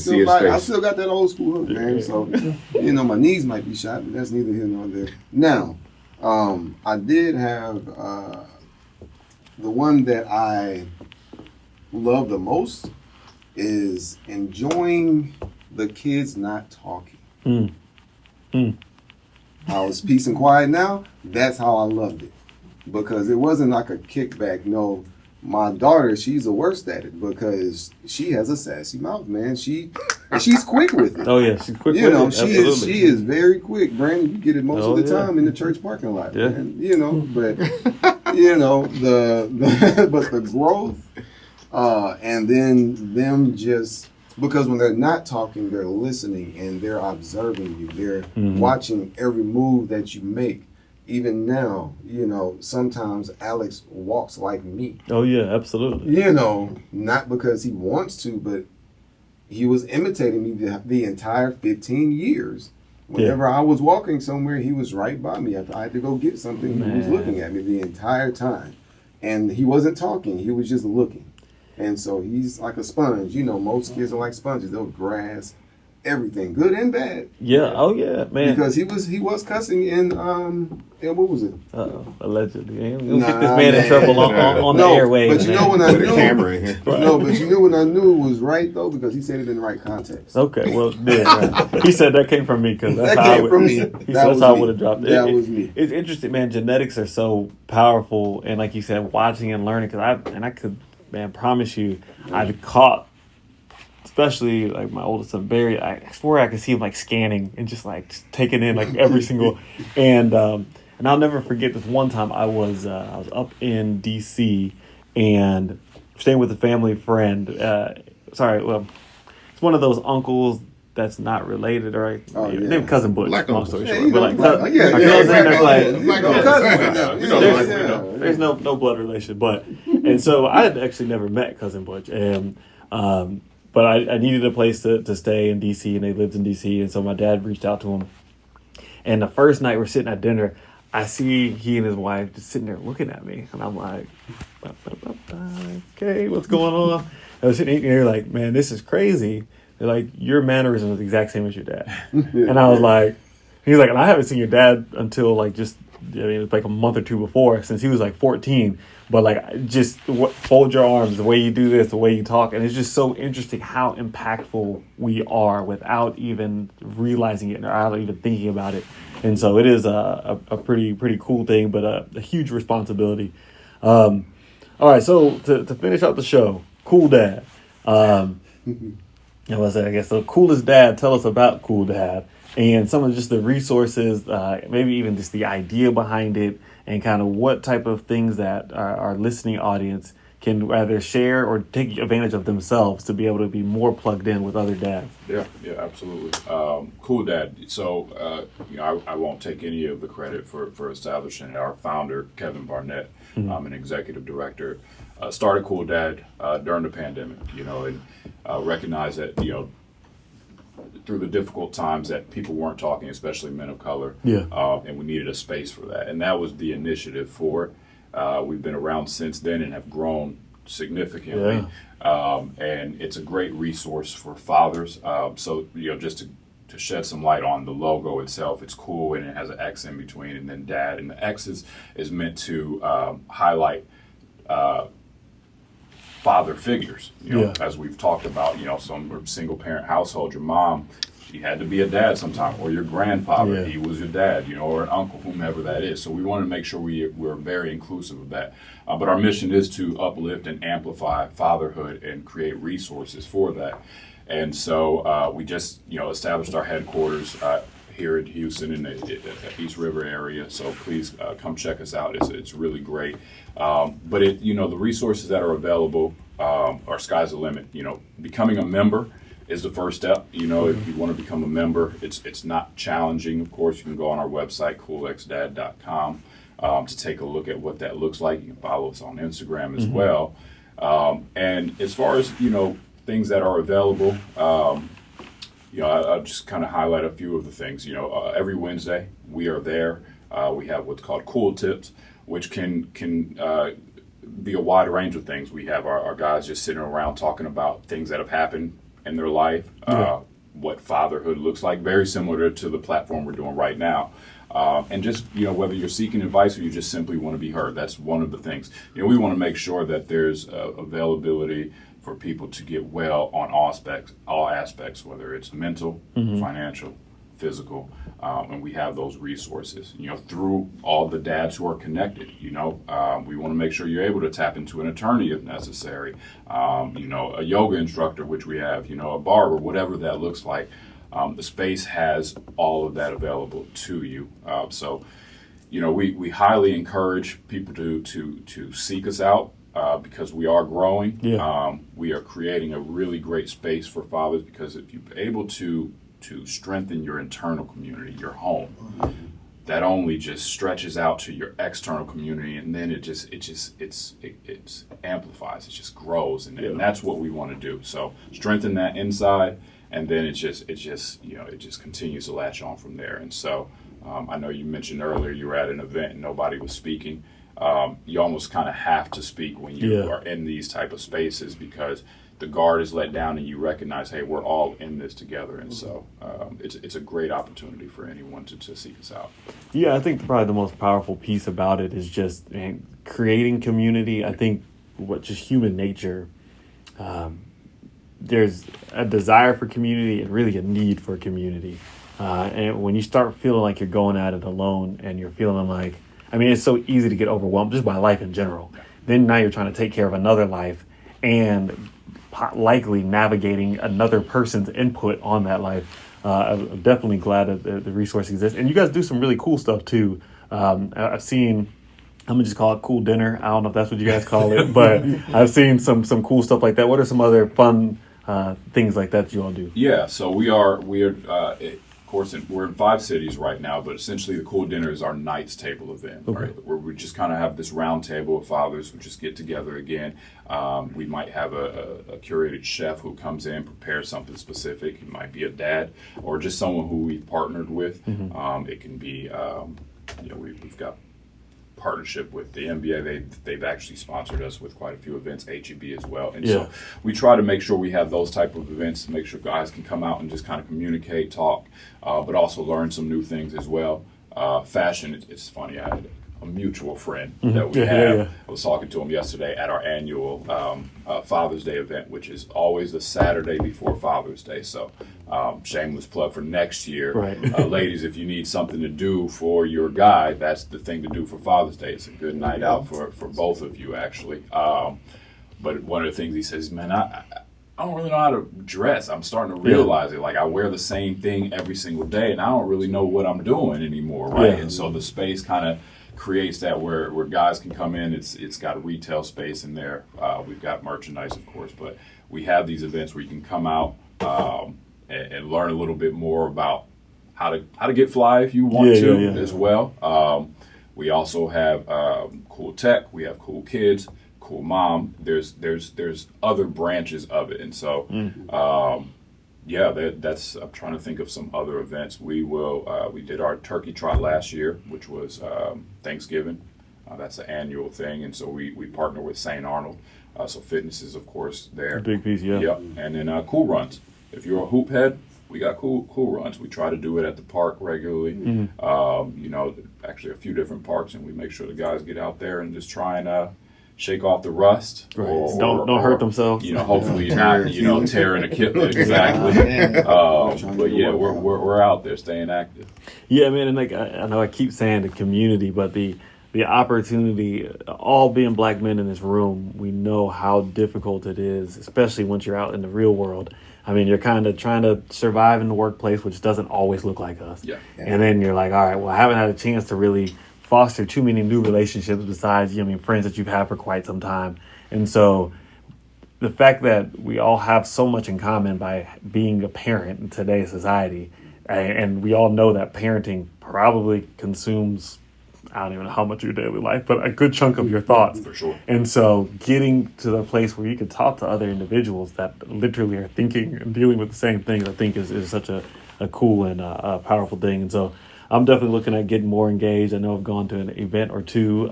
I still got that old school hook, man. So my knees might be shot, but that's neither here nor there. Now, I did have the one that I love the most is enjoying the kids not talking. How it's peace and quiet now. That's how I loved it, because it wasn't like a kickback. No. My daughter, she's the worst at it because she has a sassy mouth, man. She's quick with it. Oh yeah, she's quick with it. She is very quick, Brandon. You get it most of the time in the church parking lot. Yeah. Man. But the growth And then them just, because when they're not talking, they're listening and they're observing you. They're watching every move that you make. Even now, sometimes Alex walks like me. Oh, yeah, absolutely. Not because he wants to, but he was imitating me the entire 15 years. Whenever I was walking somewhere, he was right by me. If I had to go get something, he was looking at me the entire time. And he wasn't talking, he was just looking. And so he's like a sponge. Most kids are like sponges. They'll grasp everything, good and bad. Yeah. Oh yeah, man. Because he was cussing in what was it? Allegedly. We'll get this man in trouble on the airwaves. But you know when I knew, camera in here. No, but you knew when I knew it was right though, because he said it in the right context. Okay, well, yeah, he said that came from me because that's that how came from me. That's how I would have dropped it. That was me. It's interesting, man. Genetics are so powerful, and like you said, watching and learning. I could, man, promise you, I've caught. Especially like my oldest son Barry, I swear I could see him like scanning and just taking in like every single, and I'll never forget this one time I was up in DC and staying with a family friend. It's one of those uncles that's not related, or named Cousin Butch. Long story short, but there's no blood relation, and so I had actually never met Cousin Butch, and but I needed a place to stay in D.C., and they lived in D.C., and so my dad reached out to him. And the first night we're sitting at dinner, I see he and his wife just sitting there looking at me, and I'm like, okay, what's going on? I was sitting there like, man, this is crazy. They're like, your mannerism is the exact same as your dad. And I was like, he's like, and I haven't seen your dad until it was like a month or two before, since he was like 14. But just fold your arms, the way you do this, the way you talk. And it's just so interesting how impactful we are without even realizing it or without even thinking about it. And so it is a pretty cool thing, but a huge responsibility. All right, so to finish out the show, Cool Dad. I guess the coolest dad, tell us about Cool Dad and some of just the resources, maybe even just the idea behind it, and kind of what type of things that our listening audience can either share or take advantage of themselves to be able to be more plugged in with other dads. Yeah, absolutely. Cool Dad. So, I won't take any of the credit for establishing it. Our founder, Kevin Barnett, an executive director, started Cool Dad during the pandemic, and recognized that, through the difficult times that people weren't talking, especially men of color, and we needed a space for that. And that was the initiative for it. We've been around since then and have grown significantly. And it's a great resource for fathers. So, just to shed some light on the logo itself, it's cool, and it has an X in between, and then Dad. And the X is meant to highlight father figures, as we've talked about, some single parent household, your mom, she had to be a dad sometime, or your grandfather, he was your dad, or an uncle, whomever that is. So we want to make sure we're very inclusive of that. But our mission is to uplift and amplify fatherhood and create resources for that. And so we just, established our headquarters here in Houston in the East River area. So please come check us out. It's really great. But the resources that are available are sky's the limit. Becoming a member is the first step. If you want to become a member, it's not challenging. Of course, you can go on our website, coolxdad.com, to take a look at what that looks like. You can follow us on Instagram as well. And as far as, things that are available, I'll just kind of highlight a few of the things. Every Wednesday we are there. We have what's called Cool Tips, which can be a wide range of things. We have our guys just sitting around talking about things that have happened in their life, what fatherhood looks like, very similar to the platform we're doing right now. And just, whether you're seeking advice or you just simply want to be heard, that's one of the things. We want to make sure that there's availability for people to get well on all aspects, whether it's mental, financial, physical, and we have those resources, through all the dads who are connected. We want to make sure you're able to tap into an attorney if necessary, a yoga instructor, which we have, a barber, whatever that looks like. The space has all of that available to you. So we highly encourage people to seek us out. because we are growing. Yeah. We are creating a really great space for fathers, because if you're able to strengthen your internal community, your home, that only just stretches out to your external community, and then it amplifies, it just grows, and that's what we want to do. So strengthen that inside, and then it just continues to latch on from there. And so I know you mentioned earlier you were at an event and nobody was speaking. You almost kind of have to speak when you are in these type of spaces, because the guard is let down and you recognize, hey, we're all in this together. And so it's a great opportunity for anyone to seek us out. Yeah, I think probably the most powerful piece about it is just creating community. I think just human nature, there's a desire for community and really a need for community. And when you start feeling like you're going at it alone, and you're feeling like, it's so easy to get overwhelmed just by life in general. Then now you're trying to take care of another life and likely navigating another person's input on that life. I'm definitely glad that the resource exists. And you guys do some really cool stuff too. I've seen, I'm gonna just call it cool dinner. I don't know if that's what you guys call it, but I've seen some cool stuff like that. What are some other fun things like that you all do? Yeah, so we are of course, we're in 5 cities right now, but essentially the Cool Dinner is our Knights Table event, right? Where we just kind of have this round table of fathers who just get together again. We might have a curated chef who comes in, prepares something specific. It might be a dad or just someone who we've partnered with. It can be, we've got partnership with the NBA. They've actually sponsored us with quite a few events, HEB as well. And so we try to make sure we have those type of events to make sure guys can come out and just kind of communicate, talk, but also learn some new things as well. Fashion, it's funny, I had a mutual friend that we have. I was talking to him yesterday at our annual Father's Day event, which is always the Saturday before Father's Day. So shameless plug for next year. Ladies, if you need something to do for your guy, that's the thing to do for Father's Day. It's a good night out for both of you, actually. But one of the things he says, man, I don't really know how to dress. I'm starting to realize it. Like, I wear the same thing every single day, and I don't really know what I'm doing anymore, right? And so the space kind of creates that where guys can come in. It's got a retail space in there. We've got merchandise, of course, but we have these events where you can come out and learn a little bit more about how to get fly if you want to as well. We also have cool tech. We have cool kids, cool mom. There's other branches of it, and so that's. I'm trying to think of some other events. We did our turkey trot last year, which was Thanksgiving. That's an annual thing, and so we partner with St. Arnold. So fitness is, of course, there. A big piece, Yep. And then cool runs. If you're a hoop head, we got cool runs. We try to do it at the park regularly. Actually a few different parks, and we make sure the guys get out there and just try and shake off the rust. Don't hurt themselves. Hopefully not, tearing Achilles. Exactly. But yeah, we're out there staying active. Yeah, man, and like I know I keep saying the community, but the opportunity, all being black men in this room, we know how difficult it is, especially once you're out in the real world. You're kind of trying to survive in the workplace, which doesn't always look like us. Yeah. And then you're like, all right, well, I haven't had a chance to really foster too many new relationships besides, friends that you've had for quite some time. And so the fact that we all have so much in common by being a parent in today's society, and we all know that parenting probably consumes, I don't even know how much of your daily life, but a good chunk of your thoughts. For sure. And so getting to the place where you can talk to other individuals that literally are thinking and dealing with the same things, I think is such a cool and a powerful thing. And so I'm definitely looking at getting more engaged. I know I've gone to an event or two,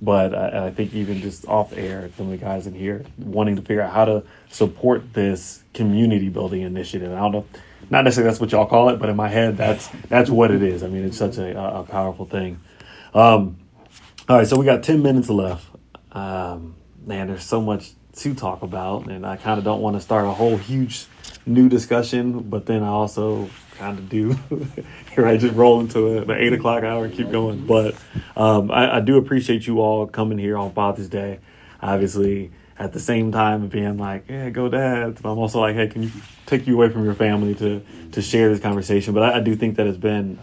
but I think even just off air, some of the guys in here wanting to figure out how to support this community building initiative. I don't know, not necessarily that's what y'all call it, but in my head, that's what it is. It's such a powerful thing. All right, so we got 10 minutes left. Man, there's so much to talk about, and I kind of don't want to start a whole huge new discussion, but then I also kind of do. Here I just roll into the 8 o'clock hour and keep going. But I do appreciate you all coming here on Father's Day. Obviously, at the same time being like, yeah, go Dad. But I'm also like, hey, can you take you away from your family to share this conversation? But I do think that it's been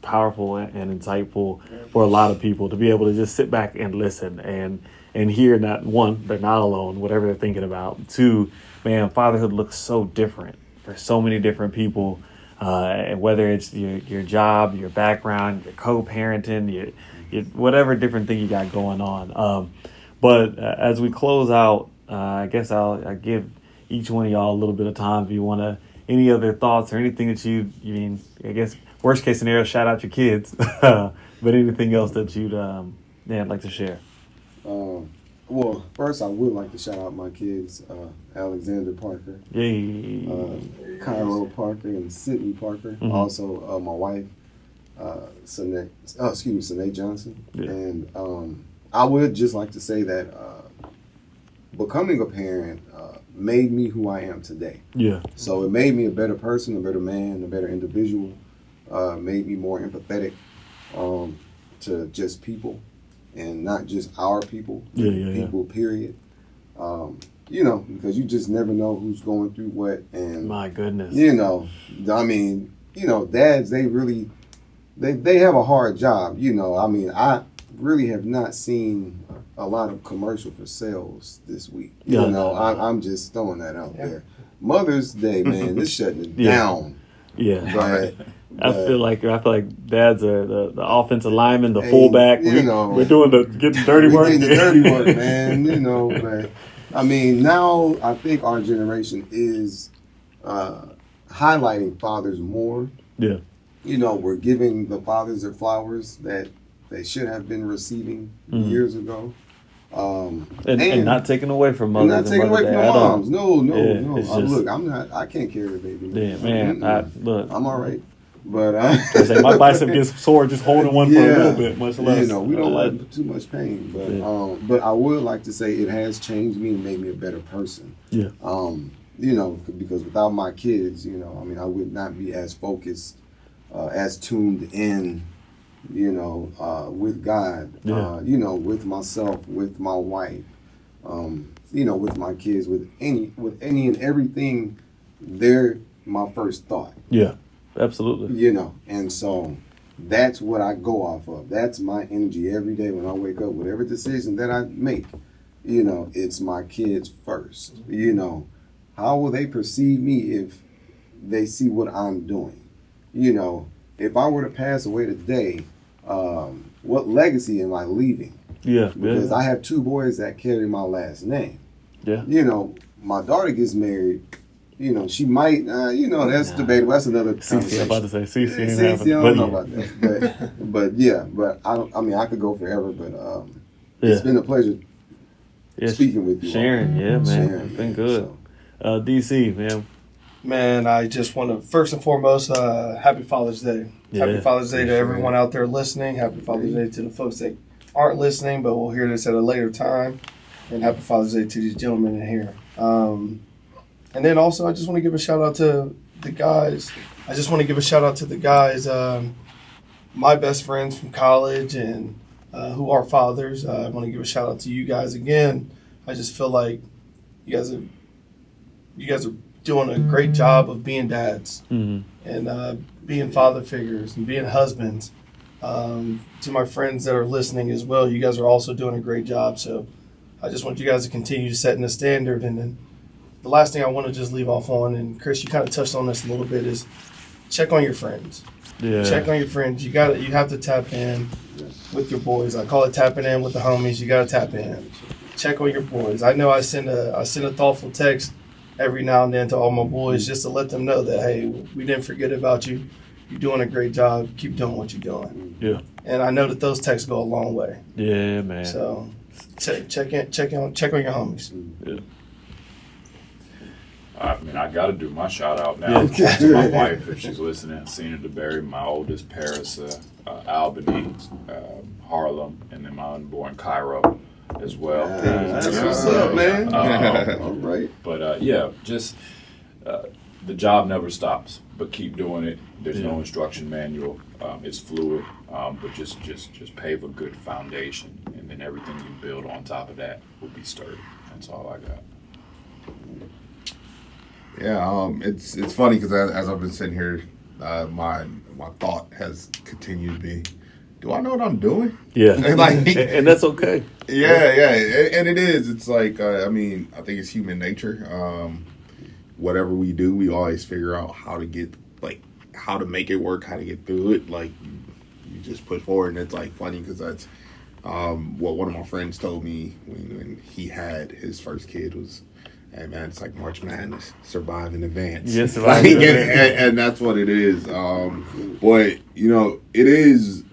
powerful and insightful for a lot of people to be able to just sit back and listen. And and hear that, one, they're not alone, whatever they're thinking about. Two, man, fatherhood looks so different for so many different people. And whether it's your job, your background, your co-parenting, your whatever different thing you got going on. But as we close out, I guess I'll give each one of y'all a little bit of time if you want to, any other thoughts or anything that you mean, I guess, worst case scenario, shout out your kids, but anything else that you'd like to share. Well, first I would like to shout out my kids, Alexander Parker, Cairo Parker, and Sydney Parker. Mm-hmm. Also, my wife, Sanae Johnson. Yeah. And I would just like to say that becoming a parent made me who I am today. Yeah. So it made me a better person, a better man, a better individual. Made me more empathetic to just people. And not just our people, people, period. Because you just never know who's going through what. And my goodness. Dads, they have a hard job. I really have not seen a lot of commercial for sales this week. I'm just throwing that out there. Mother's Day, man, this shutting it down. Yeah. But I feel like dads are the offensive lineman, the fullback. We're doing getting dirty work. We're getting the dirty work, man. But now I think our generation is highlighting fathers more. Yeah. We're giving the fathers their flowers that they should have been receiving years ago. And not taking away from mothers. And not taking away from moms. No. Look, I can't carry the baby. Yeah, man. Look, I'm all right. But I say my bicep gets sore just holding one for a little bit, much less. We don't like too much pain. But I would like to say it has changed me and made me a better person. Yeah. Because without my kids, I would not be as focused, as tuned in, with God, with myself, with my wife, with my kids, with any and everything. They're my first thought. Yeah. Absolutely. And so that's what I go off of. That's my energy every day when I wake up. Whatever decision that I make, it's my kids first. How will they perceive me if they see what I'm doing? If I were to pass away today, what legacy am I leaving? Yeah. Because I have two boys that carry my last name. Yeah. My daughter gets married. She might, that's debatable. That's another conversation. I'm about to say CC. I don't know about that. But I could go forever, but it's been a pleasure speaking with you. Sharing, man. It's been good. So. DC, man. Man, I just want to, first and foremost, happy Father's Day. Yeah, happy Father's Day to everyone out there listening. Happy Father's Day to the folks that aren't listening, but will hear this at a later time. And happy Father's Day to these gentlemen in here. And then also, I just want to give a shout out to the guys. My best friends from college and who are fathers. I want to give a shout out to you guys again. I just feel like you guys are doing a great job of being dads and being father figures and being husbands. To my friends that are listening as well, you guys are also doing a great job. So I just want you guys to continue setting the standard. And then the last thing I want to just leave off on, and Chris, you kind of touched on this a little bit, is check on your friends. Yeah. Check on your friends. You have to tap in with your boys. I call it tapping in with the homies. You got to tap in. Check on your boys. I know I send a thoughtful text every now and then to all my boys just to let them know that, hey, we didn't forget about you. You're doing a great job. Keep doing what you're doing. Yeah. And I know that those texts go a long way. Yeah, man. So check on your homies. Yeah. I got to do my shout out now to my wife if she's listening. Cena DeBerry, my oldest, Paris, Albany, Harlem, and then my unborn Cairo as well. That's what's up, man. All right. But just the job never stops, but keep doing it. There's no instruction manual. It's fluid, but just pave a good foundation, and then everything you build on top of that will be sturdy. That's all I got. Yeah, it's funny because as I've been sitting here, my thought has continued to be do I know what I'm doing? Yeah. And that's okay. Yeah. And it is. It's like, I think it's human nature. Whatever we do, we always figure out how to get, how to make it work, how to get through it. You just push forward. And it's, funny because that's what one of my friends told me when he had his first kid was, hey, man, it's like March Madness. Survive in advance. Yeah, survive in advance. And that's what it is. But, it is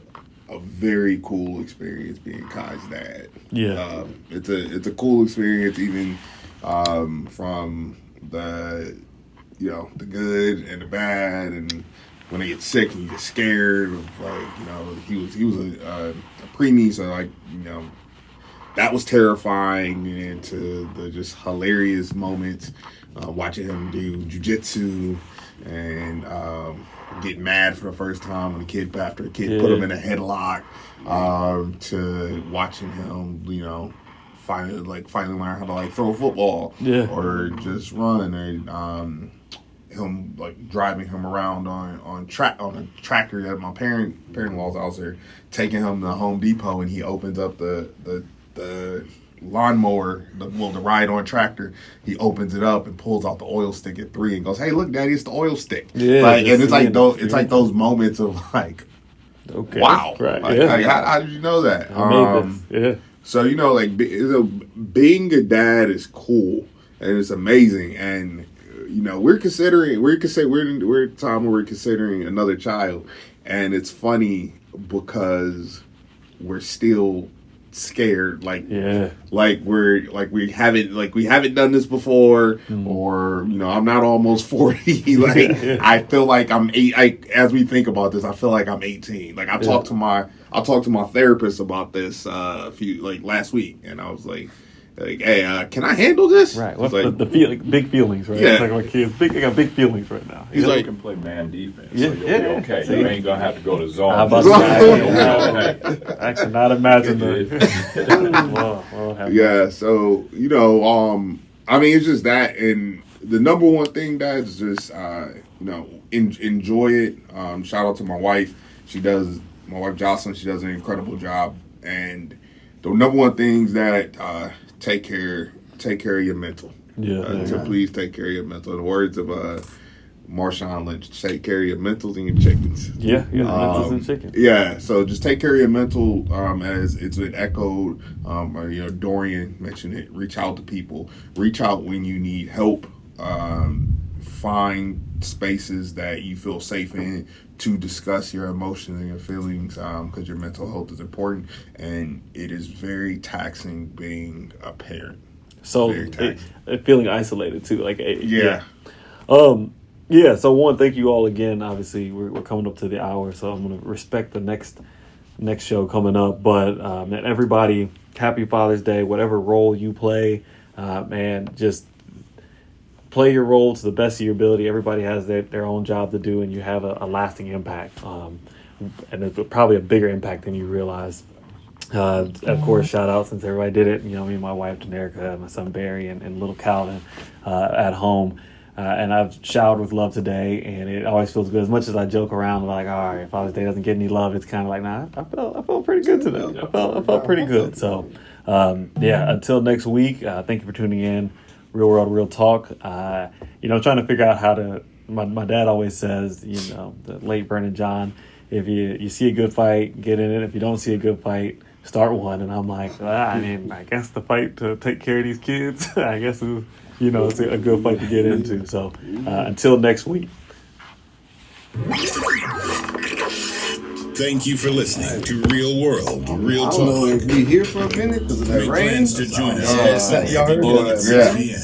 a very cool experience being Kai's dad. Yeah. It's a cool experience even from the the good and the bad, and when they get sick and you get scared of he was a preemie, so that was terrifying, and to the just hilarious moments watching him do jujitsu and get mad for the first time when after a kid put him in a headlock, to watching him finally learn how to throw a football or just run, and him driving him around on a tractor that my parent-in-law's out there, taking him to Home Depot, and he opens up the lawnmower, the ride-on tractor. He opens it up and pulls out the oil stick at 3 and goes, "Hey, look, Daddy, it's the oil stick." Yeah, and it's those moments of okay, wow, right? How did you know that? I made this. Yeah. So being a dad is cool and it's amazing, and we're at a time where we're considering another child, and it's funny because we're still scared, we haven't done this before, or I'm not almost 40. I feel like I'm 8. As we think about this, I feel like I'm 18. I talked to my therapist about this last week, and I was like, hey, can I handle this? Right. What's the big feelings, right? Yeah. It's like my kids, I got big feelings right now. He's you can play man defense. So you'll be okay. See? You ain't gonna have to go to zone. How about that? I cannot imagine that. Yeah. So it's just that, and the number one thing that is just enjoy it. Shout out to my wife. My wife Jocelyn. She does an incredible job, and the number one things that take care of your mental. So please take care of your mental. In the words of Marshawn Lynch, take care of your mentals and your chickens. Mentals and chickens. Yeah, so just take care of your mental, as it's been echoed, Dorian mentioned it. Reach out to people. Reach out when you need help. Find spaces that you feel safe in to discuss your emotions and your feelings, because your mental health is important, and it is very taxing being a parent. So feeling isolated too, So one, thank you all again. Obviously, we're coming up to the hour, so I'm going to respect the next show coming up. But and everybody, happy Father's Day. Whatever role you play, just play your role to the best of your ability. Everybody has their own job to do, and you have a lasting impact. And it's probably a bigger impact than you realize. Of course, shout out, since everybody did it. Me and my wife, Janerica, my son, Barry, and little Calvin at home. And I've showered with love today, and it always feels good. As much as I joke around, all right, Father's Day doesn't get any love, it's kind of like, nah, I felt pretty good today. I felt pretty good. So, until next week, thank you for tuning in. Real World, Real Talk. Trying to figure out how to. My dad always says, the late Brennan John, if you see a good fight, get in it. If you don't see a good fight, start one. And I'm like, I guess the fight to take care of these kids, I guess it's a good fight to get into. So until next week. Thank you for listening to Real World, Real Talk. I don't know if we here for a minute because of that rain. Plans to join us at 7 p.m.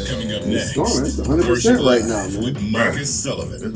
Coming up next, It's 100% right now, man. with Marcus Sullivan.